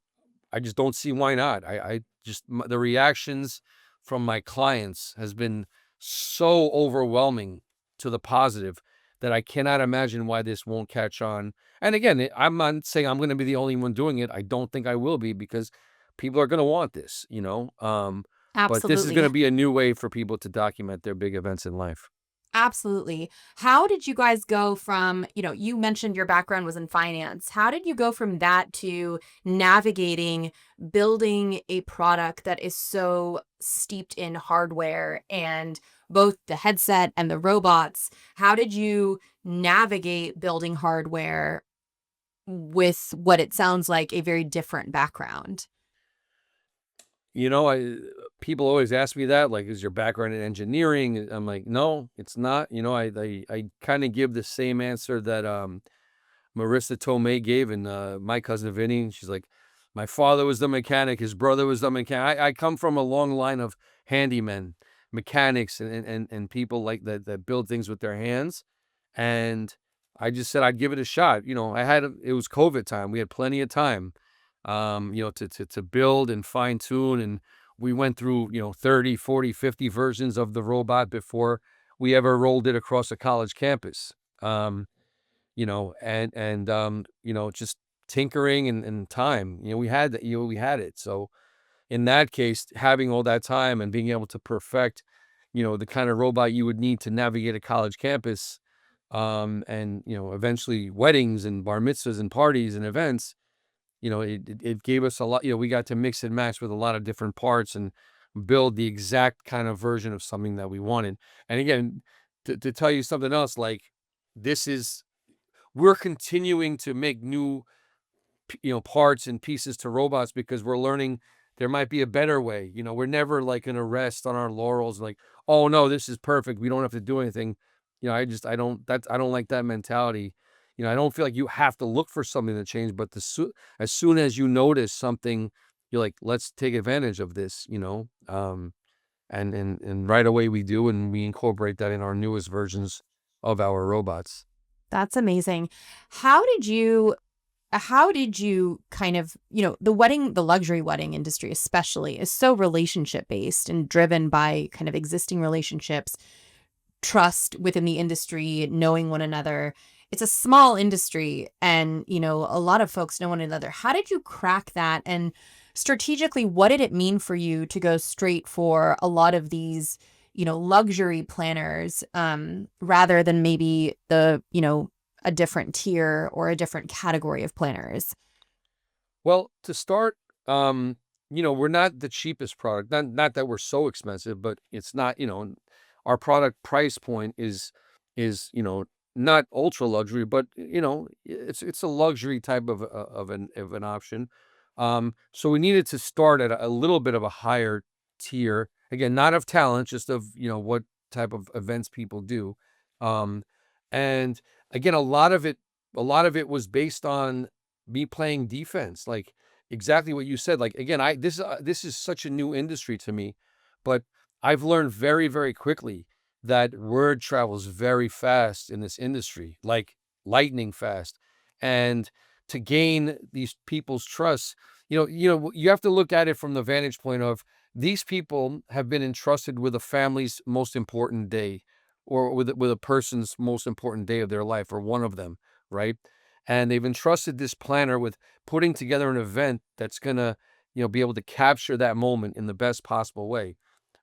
I just don't see why not. I just the reactions from my clients has been so overwhelming to the positive that I cannot imagine why this won't catch on. And again, I'm not saying I'm going to be the only one doing it. I don't think I will be, because people are going to want this. But this is going Absolutely. to be a new way for people to document their big events in life. Absolutely. How did you guys go from, you mentioned your background was in finance. How did you go from that to navigating building a product that is so steeped in hardware and both the headset and the robots? How did you navigate building hardware with what it sounds like a very different background? I People always ask me that, like, is your background in engineering? I'm like, no, it's not. I kind of give the same answer that Marissa Tomei gave in My Cousin Vinny. She's like, my father was the mechanic, his brother was the mechanic. I come from a long line of handymen, mechanics, and people like that build things with their hands. And I just said I'd give it a shot. It was COVID time. We had plenty of time, to build and fine tune. And we went through, 30, 40, 50 versions of the robot before we ever rolled it across a college campus. Just tinkering and time. We had it. So in that case, having all that time and being able to perfect, the kind of robot you would need to navigate a college campus, and eventually weddings and bar mitzvahs and parties and events, it gave us a lot. We got to mix and match with a lot of different parts and build the exact kind of version of something that we wanted. And again, to tell you something else, like, this is we're continuing to make new parts and pieces to robots because we're learning there might be a better way. We're never like going to rest on our laurels, like, oh no, this is perfect, we don't have to do anything. I don't like that mentality. I don't feel like you have to look for something to change, but as soon as you notice something, you're like, let's take advantage of this. And right away we do, and we incorporate that in our newest versions of our robots. That's amazing. How did you kind of, the luxury wedding industry especially is so relationship based and driven by kind of existing relationships, trust within the industry, knowing one another. It's a small industry and, a lot of folks know one another. How did you crack that? And strategically, what did it mean for you to go straight for a lot of these, luxury planners, rather than maybe a different tier or a different category of planners? Well, to start, we're not the cheapest product. Not that we're so expensive, but it's not, our product price point is not ultra luxury, but it's a luxury type of an option. So we needed to start at a little bit of a higher tier. Again, not of talent, just of, what type of events people do. Um, and again, a lot of it was based on me playing defense, like exactly what you said. Like, again, this is such a new industry to me, but I've learned very, very quickly that word travels very fast in this industry, like lightning fast. And to gain these people's trust, you have to look at it from the vantage point of, these people have been entrusted with a family's most important day, or with a person's most important day of their life, or one of them, right? And they've entrusted this planner with putting together an event that's gonna, be able to capture that moment in the best possible way,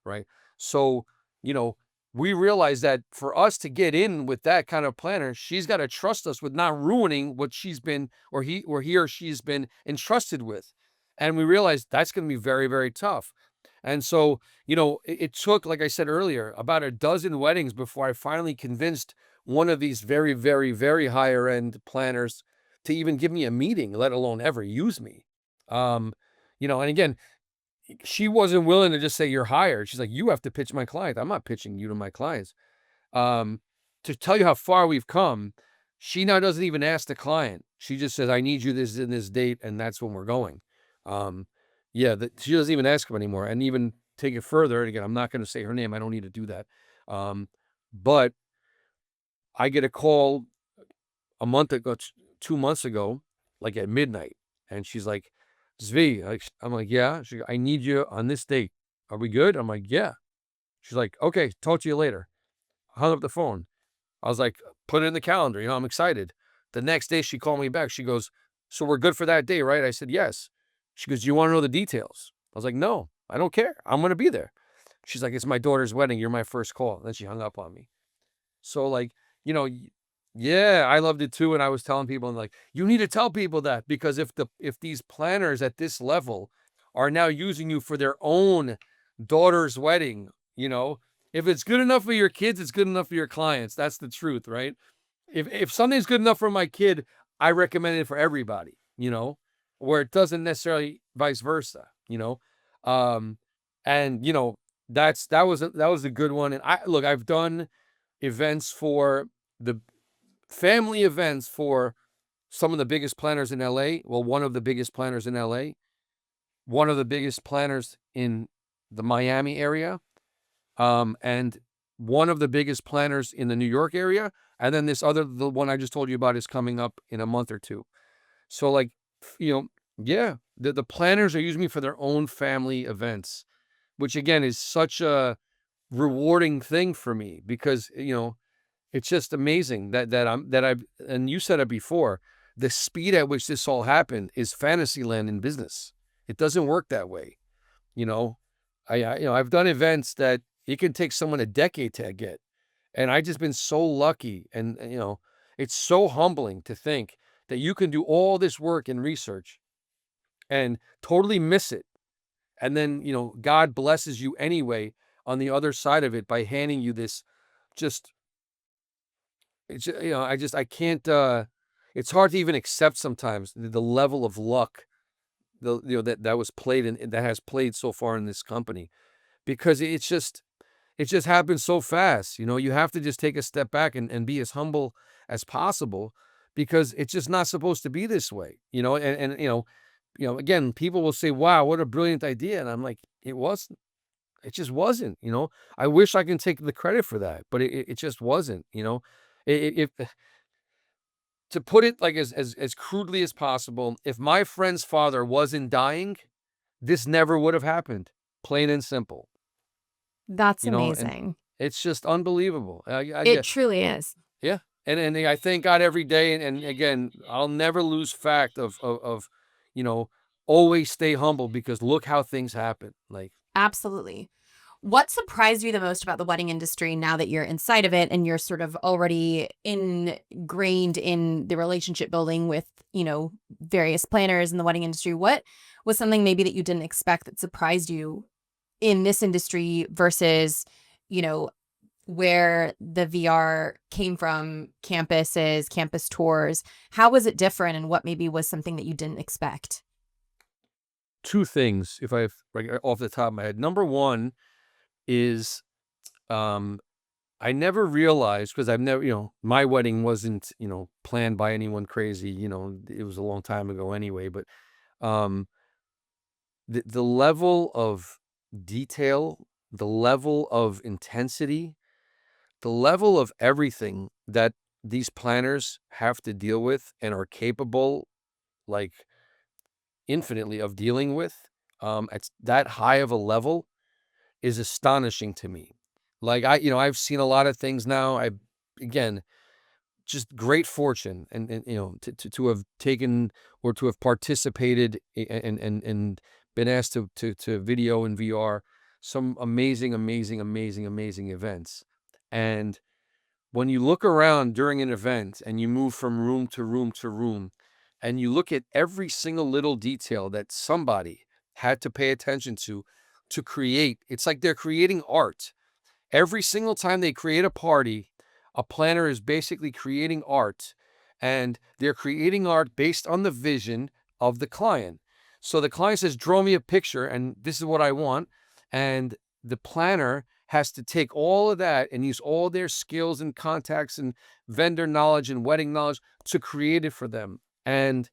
right? So, you know, we realized that for us to get in with that kind of planner, she's got to trust us with not ruining what she's been, or he or she's been entrusted with. And we realized that's going to be very, very tough. And so, it took, like I said earlier, about a dozen weddings before I finally convinced one of these very, very, very higher end planners to even give me a meeting, let alone ever use me. Um, and again, she wasn't willing to just say you're hired. She's like, you have to pitch my client. I'm not pitching you to my clients. Um, to tell you how far we've come, she now doesn't even ask the client. She just says, I need you this in this date, and that's when we're going. Um, yeah, she doesn't even ask him anymore. And even take it further, and again, I'm not going to say her name. I don't need to do that. But I get a call a month ago, 2 months ago, like at midnight, and she's like, Zvi, I'm like, yeah. I need you on this date. Are we good? I'm like, yeah. She's like, okay, talk to you later. Hung up the phone. I was like, put it in the calendar. I'm excited. The next day she called me back. She goes, so we're good for that day, right? I said, yes. She goes, do you want to know the details? I was like, no, I don't care. I'm going to be there. She's like, it's my daughter's wedding. You're my first call. Then she hung up on me. So like, you know, yeah, I loved it too. And I was telling people, and like, you need to tell people that, because if these planners at this level are now using you for their own daughter's wedding, if it's good enough for your kids, it's good enough for your clients. That's the truth, right? If something's good enough for my kid, I recommend it for everybody, where it doesn't necessarily vice versa, um, and that was a good one. And I've done events for the family events for some of the biggest planners in LA. Well, one of the biggest planners in LA, one of the biggest planners in the Miami area, and one of the biggest planners in the New York area. And then the one I just told you about is coming up in a month or two. So like, yeah, the planners are using me for their own family events, which again is such a rewarding thing for me, because, it's just amazing and you said it before, the speed at which this all happened is fantasy land in business. It doesn't work that way. You know, I've done events that it can take someone a decade to get. And I just been so lucky. And, it's so humbling to think that you can do all this work and research and totally miss it. And then, God blesses you anyway on the other side of it by handing you this just, I can't, it's hard to even accept sometimes the level of luck, that was played that has played so far in this company, because it just happens so fast. You have to just take a step back and be as humble as possible, because it's just not supposed to be this way, and again, people will say, wow, what a brilliant idea. And I'm like, it just wasn't, I wish I can take the credit for that, but it just wasn't, if to put it like as crudely as possible, if my friend's father wasn't dying, this never would have happened. Plain and simple. That's And amazing. it's just unbelievable. I It get, truly is. yeah. And I thank God every day. And again, I'll never lose fact of, always stay humble, because look how things happen. Like, Absolutely. What surprised you the most about the wedding industry now that you're inside of it and you're sort of already ingrained in the relationship building with, various planners in the wedding industry? What was something maybe that you didn't expect that surprised you in this industry versus, you know, where the VR came from, campuses, campus tours? How was it different, and what maybe was something that you didn't expect? two things, if I like off the top of my head. Number one is, um, I never realized, because I've never, my wedding wasn't, planned by anyone crazy. It was a long time ago anyway. But um, the level of detail, the level of intensity, the level of everything that these planners have to deal with and are capable, like, infinitely of dealing with, at that high of a level, is astonishing to me. Like, I've seen a lot of things now. Again, just great fortune, and to have taken or to have participated and been asked to video and VR some amazing, amazing, amazing, amazing events. And when you look around during an event and you move from room to room to room, and you look at every single little detail that somebody had to pay attention to create, it's like they're creating art. Every single time they create a party, a planner is basically creating art, and they're creating art based on the vision of the client. So the client says, draw me a picture, and this is what I want. And the planner has to take all of that and use all their skills and contacts and vendor knowledge and wedding knowledge to create it for them. And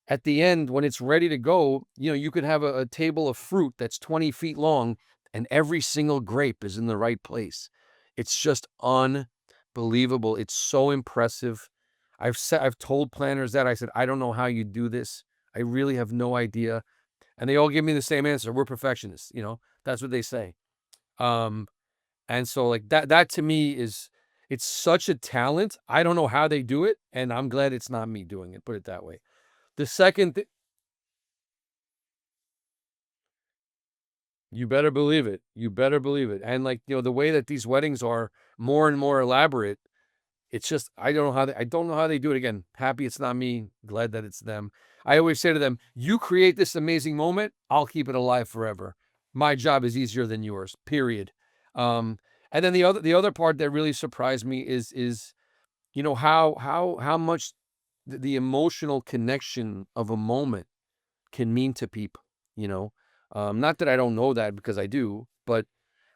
at the end, when it's ready to go, you could have a table of fruit that's 20 feet long and every single grape is in the right place. It's just unbelievable. It's so impressive. I've told planners that. I said, I don't know how you do this. I really have no idea. And they all give me the same answer. We're perfectionists, that's what they say. And so like that to me it's such a talent. I don't know how they do it, and I'm glad it's not me doing it, put it that way. The second You better believe it. You better believe it. And like, the way that these weddings are more and more elaborate, it's just I don't know how they do it. Again, happy it's not me, glad that it's them. I always say to them, you create this amazing moment, I'll keep it alive forever. My job is easier than yours, period. Um, and then the other part that really surprised me is how much the emotional connection of a moment can mean to people, you know? Not that I don't know that, because I do, but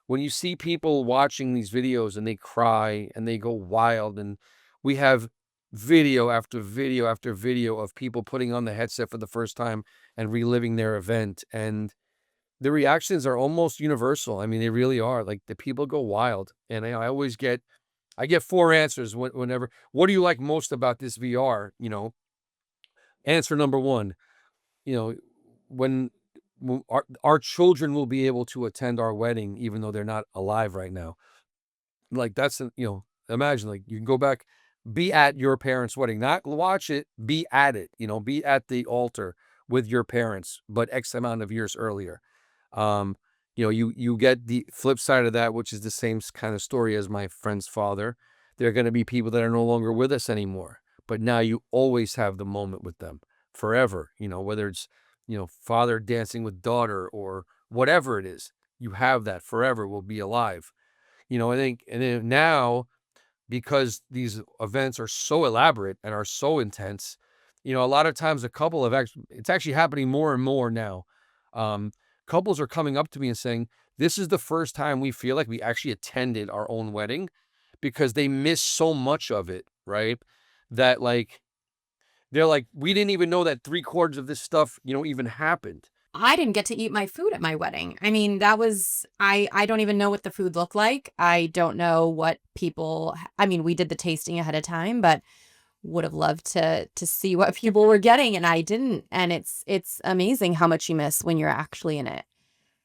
when you see people watching these videos and they cry and they go wild, and we have video after video after video of people putting on the headset for the first time and reliving their event, and the reactions are almost universal. I mean, they really are. Like, the people go wild, and I get four answers whenever. What do you like most about this VR? Answer number one, you know, when our children will be able to attend our wedding, even though they're not alive right now. Like, that's, imagine, like, you can go back, be at your parents' wedding, not watch it, be at it, be at the altar with your parents, but X amount of years earlier. Um, you get the flip side of that, which is the same kind of story as my friend's father. There are going to be people that are no longer with us anymore, but now you always have the moment with them forever, whether it's, father dancing with daughter or whatever it is, you have that forever, will be alive. I think, and then now, because these events are so elaborate and are so intense, a lot of times it's actually happening more and more now. Um, Couples are coming up to me and saying, this is the first time we feel like we actually attended our own wedding, because they miss so much of it, right? That, like, they're like, we didn't even know that three-quarters of this stuff, even happened. I didn't get to eat my food at my wedding. I mean, that was I don't even know what the food looked like. I don't know what people I mean, we did the tasting ahead of time, but would have loved to see what people were getting, and I didn't. And it's amazing how much you miss when you're actually in it.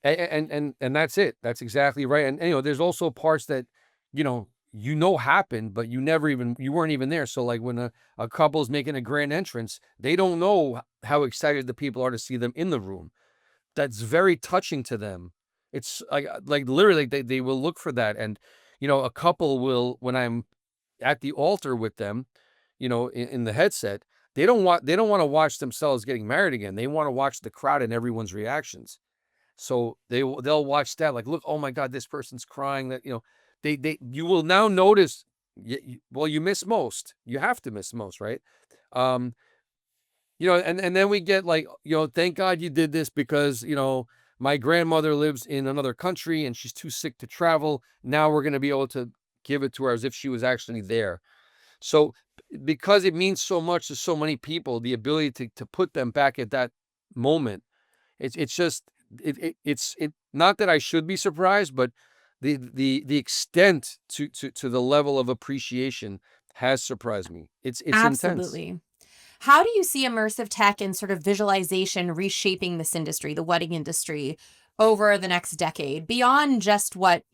And that's it. That's exactly right. And there's also parts that happened, but you weren't even there. So like when a couple's making a grand entrance, they don't know how excited the people are to see them in the room. That's very touching to them. It's like literally they will look for that. And a couple will, when I'm at the altar with them, in the headset, they don't want to watch themselves getting married again. They want to watch the crowd and everyone's reactions. So they'll watch that, like, look, oh my God, this person's crying. That you will now notice. Well, you miss most. You have to miss most, right? Um, and then we get like, thank God you did this, because my grandmother lives in another country and she's too sick to travel. Now we're going to be able to give it to her as if she was actually there. So because it means so much to so many people, the ability to put them back at that moment, it's just it's not that I should be surprised, but the extent to the level of appreciation has surprised me. It's intense. Absolutely. How do you see immersive tech and sort of visualization reshaping this industry, the wedding industry, over the next decade, beyond just what,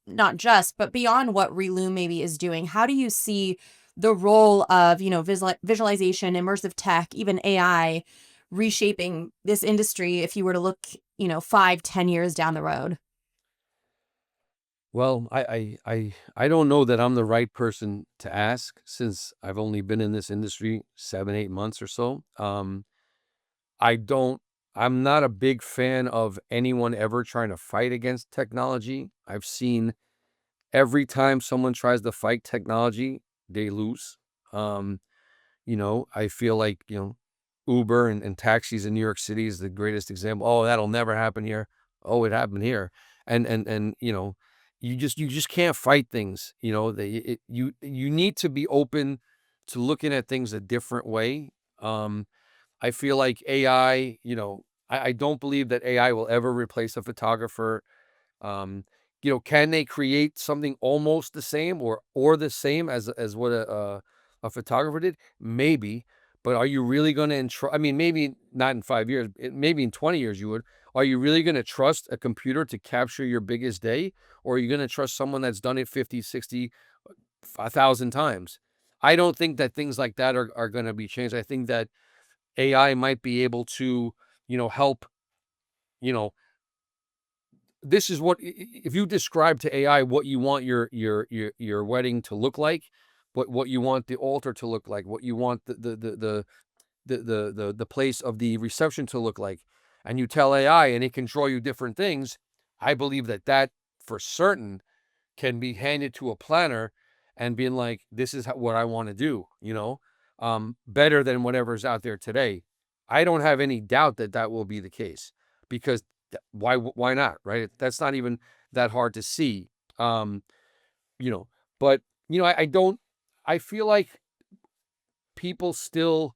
not just, but beyond what Reloom maybe is doing? How do you see the role of, visualization, immersive tech, even AI reshaping this industry if you were to look, 5, 10 years down the road? Well, I don't know that I'm the right person to ask since I've only been in this industry 7, 8 months or so. I don't I'm not a big fan of anyone ever trying to fight against technology. I've seen every time someone tries to fight technology, they lose. Um, I feel like, Uber and taxis in New York City is the greatest example. Oh, that'll never happen here. Oh, it happened here. And you just can't fight things. You need to be open to looking at things a different way. Um, I feel like AI, I don't believe that AI will ever replace a photographer. um, can they create something almost the same or the same as what a photographer did? Maybe, but are you really going to I mean, maybe not in 5 years, maybe in 20 years you would. Are you really going to trust a computer to capture your biggest day, or are you going to trust someone that's done it 50, 60, 1,000 times? I don't think that things like that are going to be changed. I think that AI might be able to, help, you know, this is what if you describe to AI what you want your wedding to look like, what you want the altar to look like, what you want the place of the reception to look like, and you tell AI and it can draw you different things. I believe that for certain can be handed to a planner and being like, this is what I want to do, better than whatever's out there today. I don't have any doubt that that will be the case because why not, right? That's not even that hard to see. Um, you know, but I don't I feel like people still,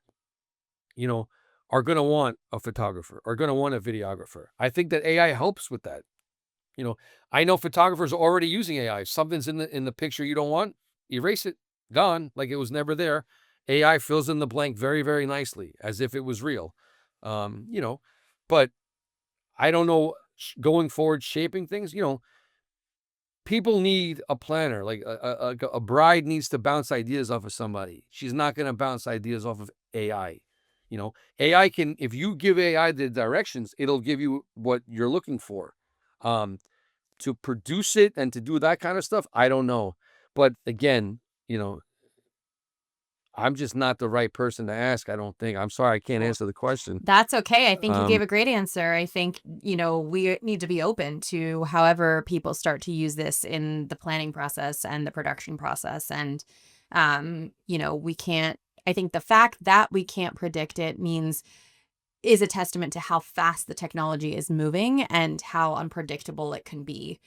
you know, are going to want a photographer, are going to want a videographer. I think that AI helps with that. You know, I know photographers are already using AI. Something's in the picture you don't want, erase it, gone, like it was never there. AI fills in the blank very, very nicely, as if it was real. Um, you know, but I don't know going forward, shaping things. People need a planner. Like a bride needs to bounce ideas off of somebody. She's not going to bounce ideas off of AI. AI can, if you give AI the directions, it'll give you what you're looking for. Um, to produce it and to do that kind of stuff, I don't know. But again, you know, I'm just not the right person to ask, I don't think. I'm sorry I can't answer the question. That's okay. I think you gave Um, a great answer. I think, we need to be open to however people start to use this in the planning process and the production process. And, we can't, I think the fact that we can't predict it is a testament to how fast the technology is moving and how unpredictable it can be.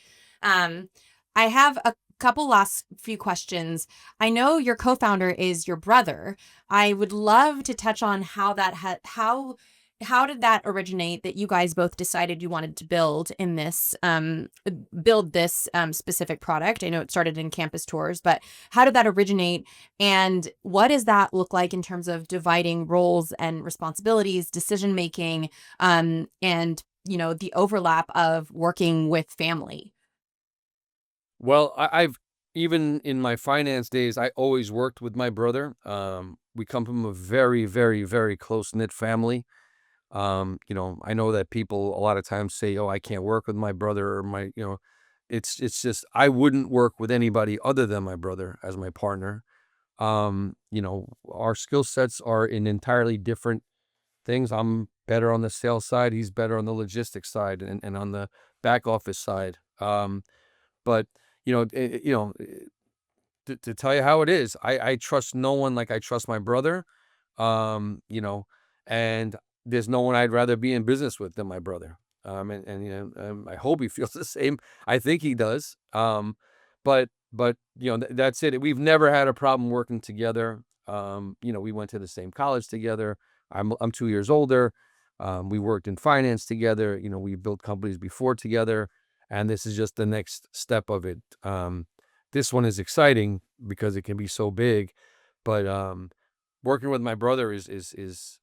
Um, I have a couple last few questions. I know your co-founder is your brother. I would love to touch on how that how did that originate that you guys both decided you wanted to build this specific product? I know it started in campus tours, but how did that originate, and what does that look like in terms of dividing roles and responsibilities, decision making, and the overlap of working with family? well, I've even in my finance days, I always worked with my brother. We come from a very, very, very close knit family. I know that people a lot of times say, "Oh, I can't work with my brother," or it's just I wouldn't work with anybody other than my brother as my partner. Our skill sets are in entirely different things. I'm better on the sales side, he's better on the logistics side and on the back office side. But to tell you how it is, I trust no one like I trust my brother. Um, you know, and there's no one I'd rather be in business with than my brother. I hope he feels the same. I think he does. But that's it. We've never had a problem working together. We went to the same college together. I'm 2 years older. We worked in finance together. We built companies before together, and this is just the next step of it. This one is exciting because it can be so big, but working with my brother is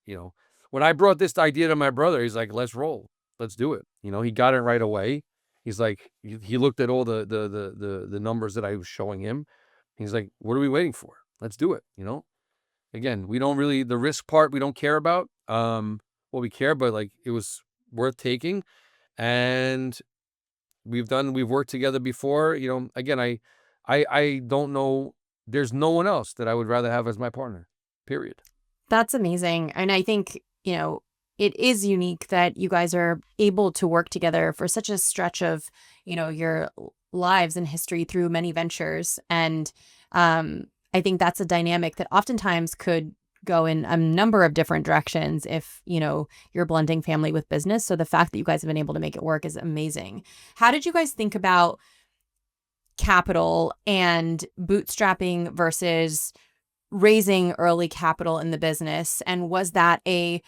when I brought this idea to my brother, he's like, "Let's roll, let's do it." He got it right away. He's like, he looked at all the numbers that I was showing him. He's like, "What are we waiting for? Let's do it." Again, we don't really the risk part we don't care about. Well, we care, but like it was worth taking, and we've worked together before. Again, I don't know. There's no one else that I would rather have as my partner. Period. That's amazing. And I think, it is unique that you guys are able to work together for such a stretch of, your lives and history through many ventures. And I think that's a dynamic that oftentimes could go in a number of different directions if, you're blending family with business. So the fact that you guys have been able to make it work is amazing. How did you guys think about capital and bootstrapping versus raising early capital in the business? And was that a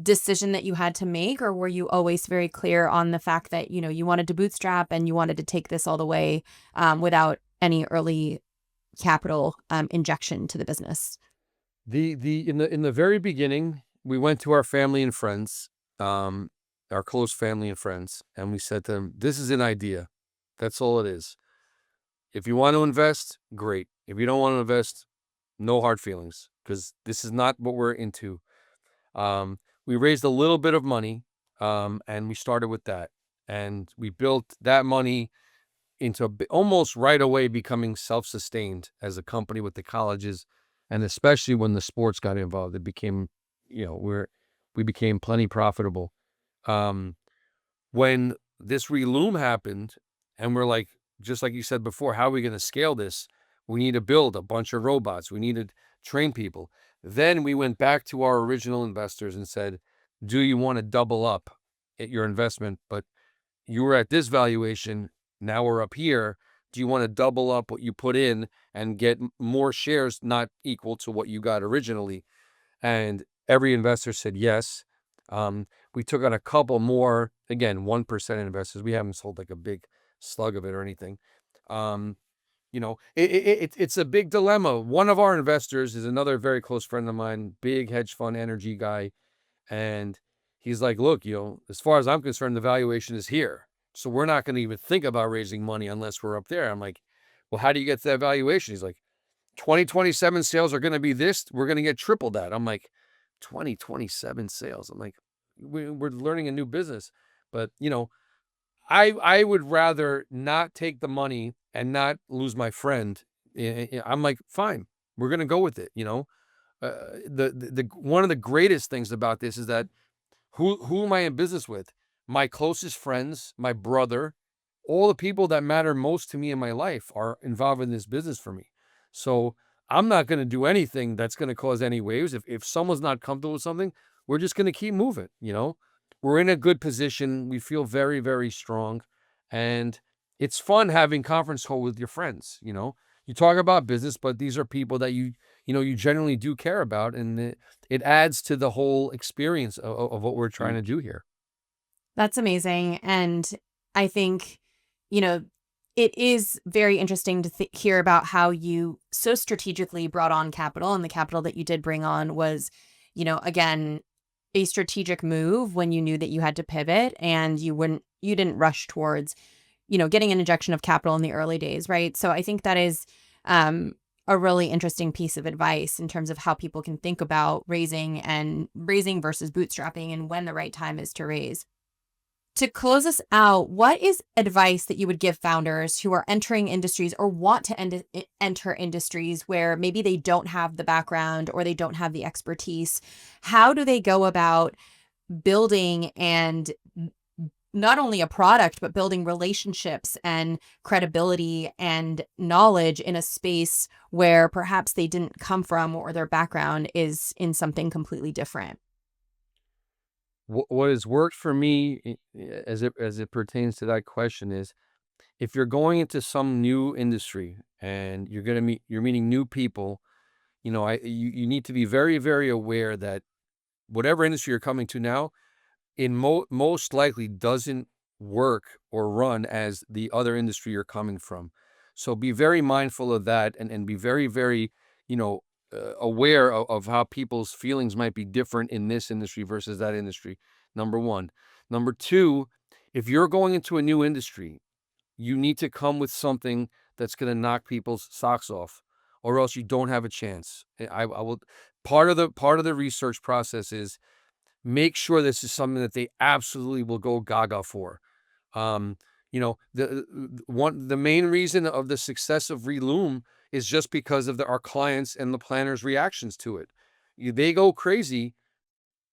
decision that you had to make, or were you always very clear on the fact that, you wanted to bootstrap and you wanted to take this all the way without any early capital injection to the business? The in the very beginning, we went to our family and friends, our close family and friends, and we said to them, "This is an idea. That's all it is. If you want to invest, great. If you don't want to invest, no hard feelings, because this is not what we're into." We raised a little bit of money, and we started with that, and we built that money into almost right away becoming self-sustained as a company with the colleges, and especially when the sports got involved, it became, we became plenty profitable. Um, when this Reloom happened, and we're like, just like you said before, how are we going to scale this? We need to build a bunch of robots. We need to train people. Then we went back to our original investors and said, do you want to double up at your investment? But you were at this valuation. Now we're up here. Do you want to double up what you put in and get more shares not equal to what you got originally? And every investor said yes. We took on a couple more, again, 1% investors. We haven't sold like a big slug of it or anything. It's a big dilemma. One of our investors is another very close friend of mine, big hedge fund energy guy. And he's like, look, as far as I'm concerned, the valuation is here. So we're not going to even think about raising money unless we're up there. I'm like, well, how do you get to that valuation? He's like, 2027 sales are going to be this. We're going to get triple that. I'm like, 2027 sales. I'm like, we're learning a new business. But, I would rather not take the money and not lose my friend. I'm like, fine, we're going to go with it. The one of the greatest things about this is that who am I in business with? My closest friends, my brother, all the people that matter most to me in my life are involved in this business for me. So I'm not going to do anything that's going to cause any waves. If someone's not comfortable with something, we're just going to keep moving. We're in a good position. We feel very, very strong. And it's fun having conference call with your friends. You talk about business, but these are people that you generally do care about. And it adds to the whole experience of what we're trying to do here. That's amazing. And I think, it is very interesting to hear about how you so strategically brought on capital, and the capital that you did bring on was, again, a strategic move when you knew that you had to pivot, and you didn't rush towards, getting an injection of capital in the early days, right? So I think that is a really interesting piece of advice in terms of how people can think about raising versus bootstrapping and when the right time is to raise. To close us out, what is advice that you would give founders who are entering industries or want to enter industries where maybe they don't have the background or they don't have the expertise? How do they go about building and not only a product, but building relationships and credibility and knowledge in a space where perhaps they didn't come from, or their background is in something completely different? What has worked for me as it pertains to that question is, if you're going into some new industry and you're meeting new people, you need to be very, very aware that whatever industry you're coming to now, most likely doesn't work or run as the other industry you're coming from. So be very mindful of that, and be very, very, aware of how people's feelings might be different in this industry versus that industry. Number one. Number two, if you're going into a new industry, you need to come with something that's going to knock people's socks off, or else you don't have a chance. I will. Part of the research process is make sure this is something that they absolutely will go gaga for. The main reason of the success of Reloom is just because of our clients and the planners' reactions to it. They go crazy.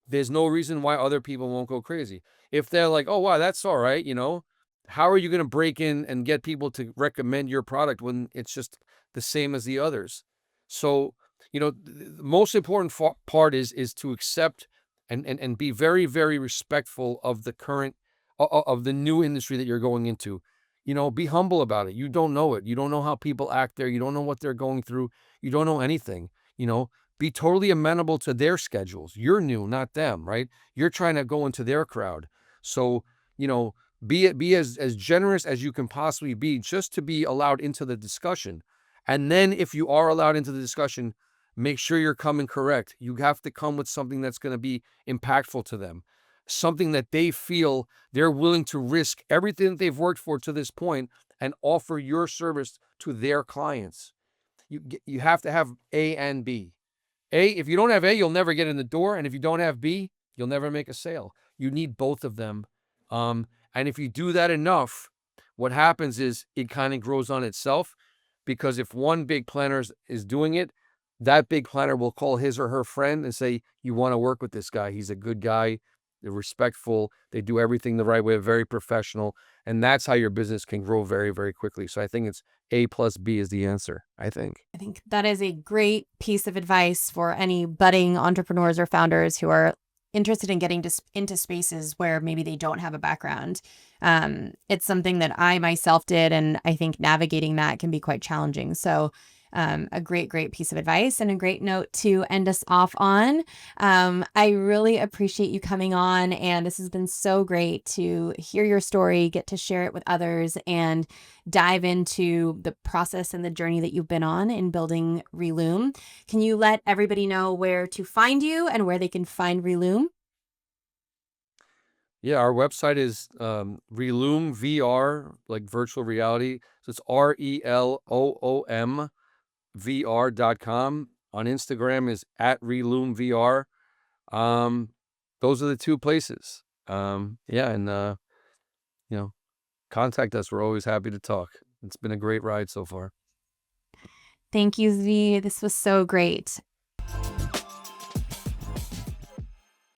There's no reason why other people won't go crazy. If they're like, "Oh, wow, that's all right," how are you going to break in and get people to recommend your product when it's just the same as the others? So, the most important part is to accept and be very, very respectful of the current of the new industry that you're going into. Be humble about it. You don't know it. You don't know how people act there. You don't know what they're going through. You don't know anything. Be totally amenable to their schedules. You're new, not them, right? You're trying to go into their crowd. So, be as generous as you can possibly be just to be allowed into the discussion. And then if you are allowed into the discussion, make sure you're coming correct. You have to come with something that's going to be impactful to them, something that they feel they're willing to risk everything that they've worked for to this point and offer your service to their clients. You have to have A and B. If you don't have A, you'll never get in the door. And if you don't have B, you'll never make a sale. You need both of them. And if you do that enough, what happens is it kind of grows on itself, because if one big planner is doing it, that big planner will call his or her friend and say, "You want to work with this guy. He's a good guy. They're respectful. They do everything the right way, very professional." And that's how your business can grow very, very quickly. So I think it's A plus B is the answer, I think. I think that is a great piece of advice for any budding entrepreneurs or founders who are interested in getting into spaces where maybe they don't have a background. It's something that I myself did, and I think navigating that can be quite challenging. So, a great piece of advice and a great note to end us off on. I really appreciate you coming on, and this has been so great to hear your story, get to share it with others, and dive into the process and the journey that you've been on in building Reloom. Can you let everybody know where to find you and where they can find Reloom? Yeah, our website is Reloom VR, like virtual reality. So it's ReloomVR.com. On Instagram is at Reloom VR. Those are the two places. Yeah, and contact us. We're always happy to talk. It's been a great ride so far. Thank you, Zvi. This was so great.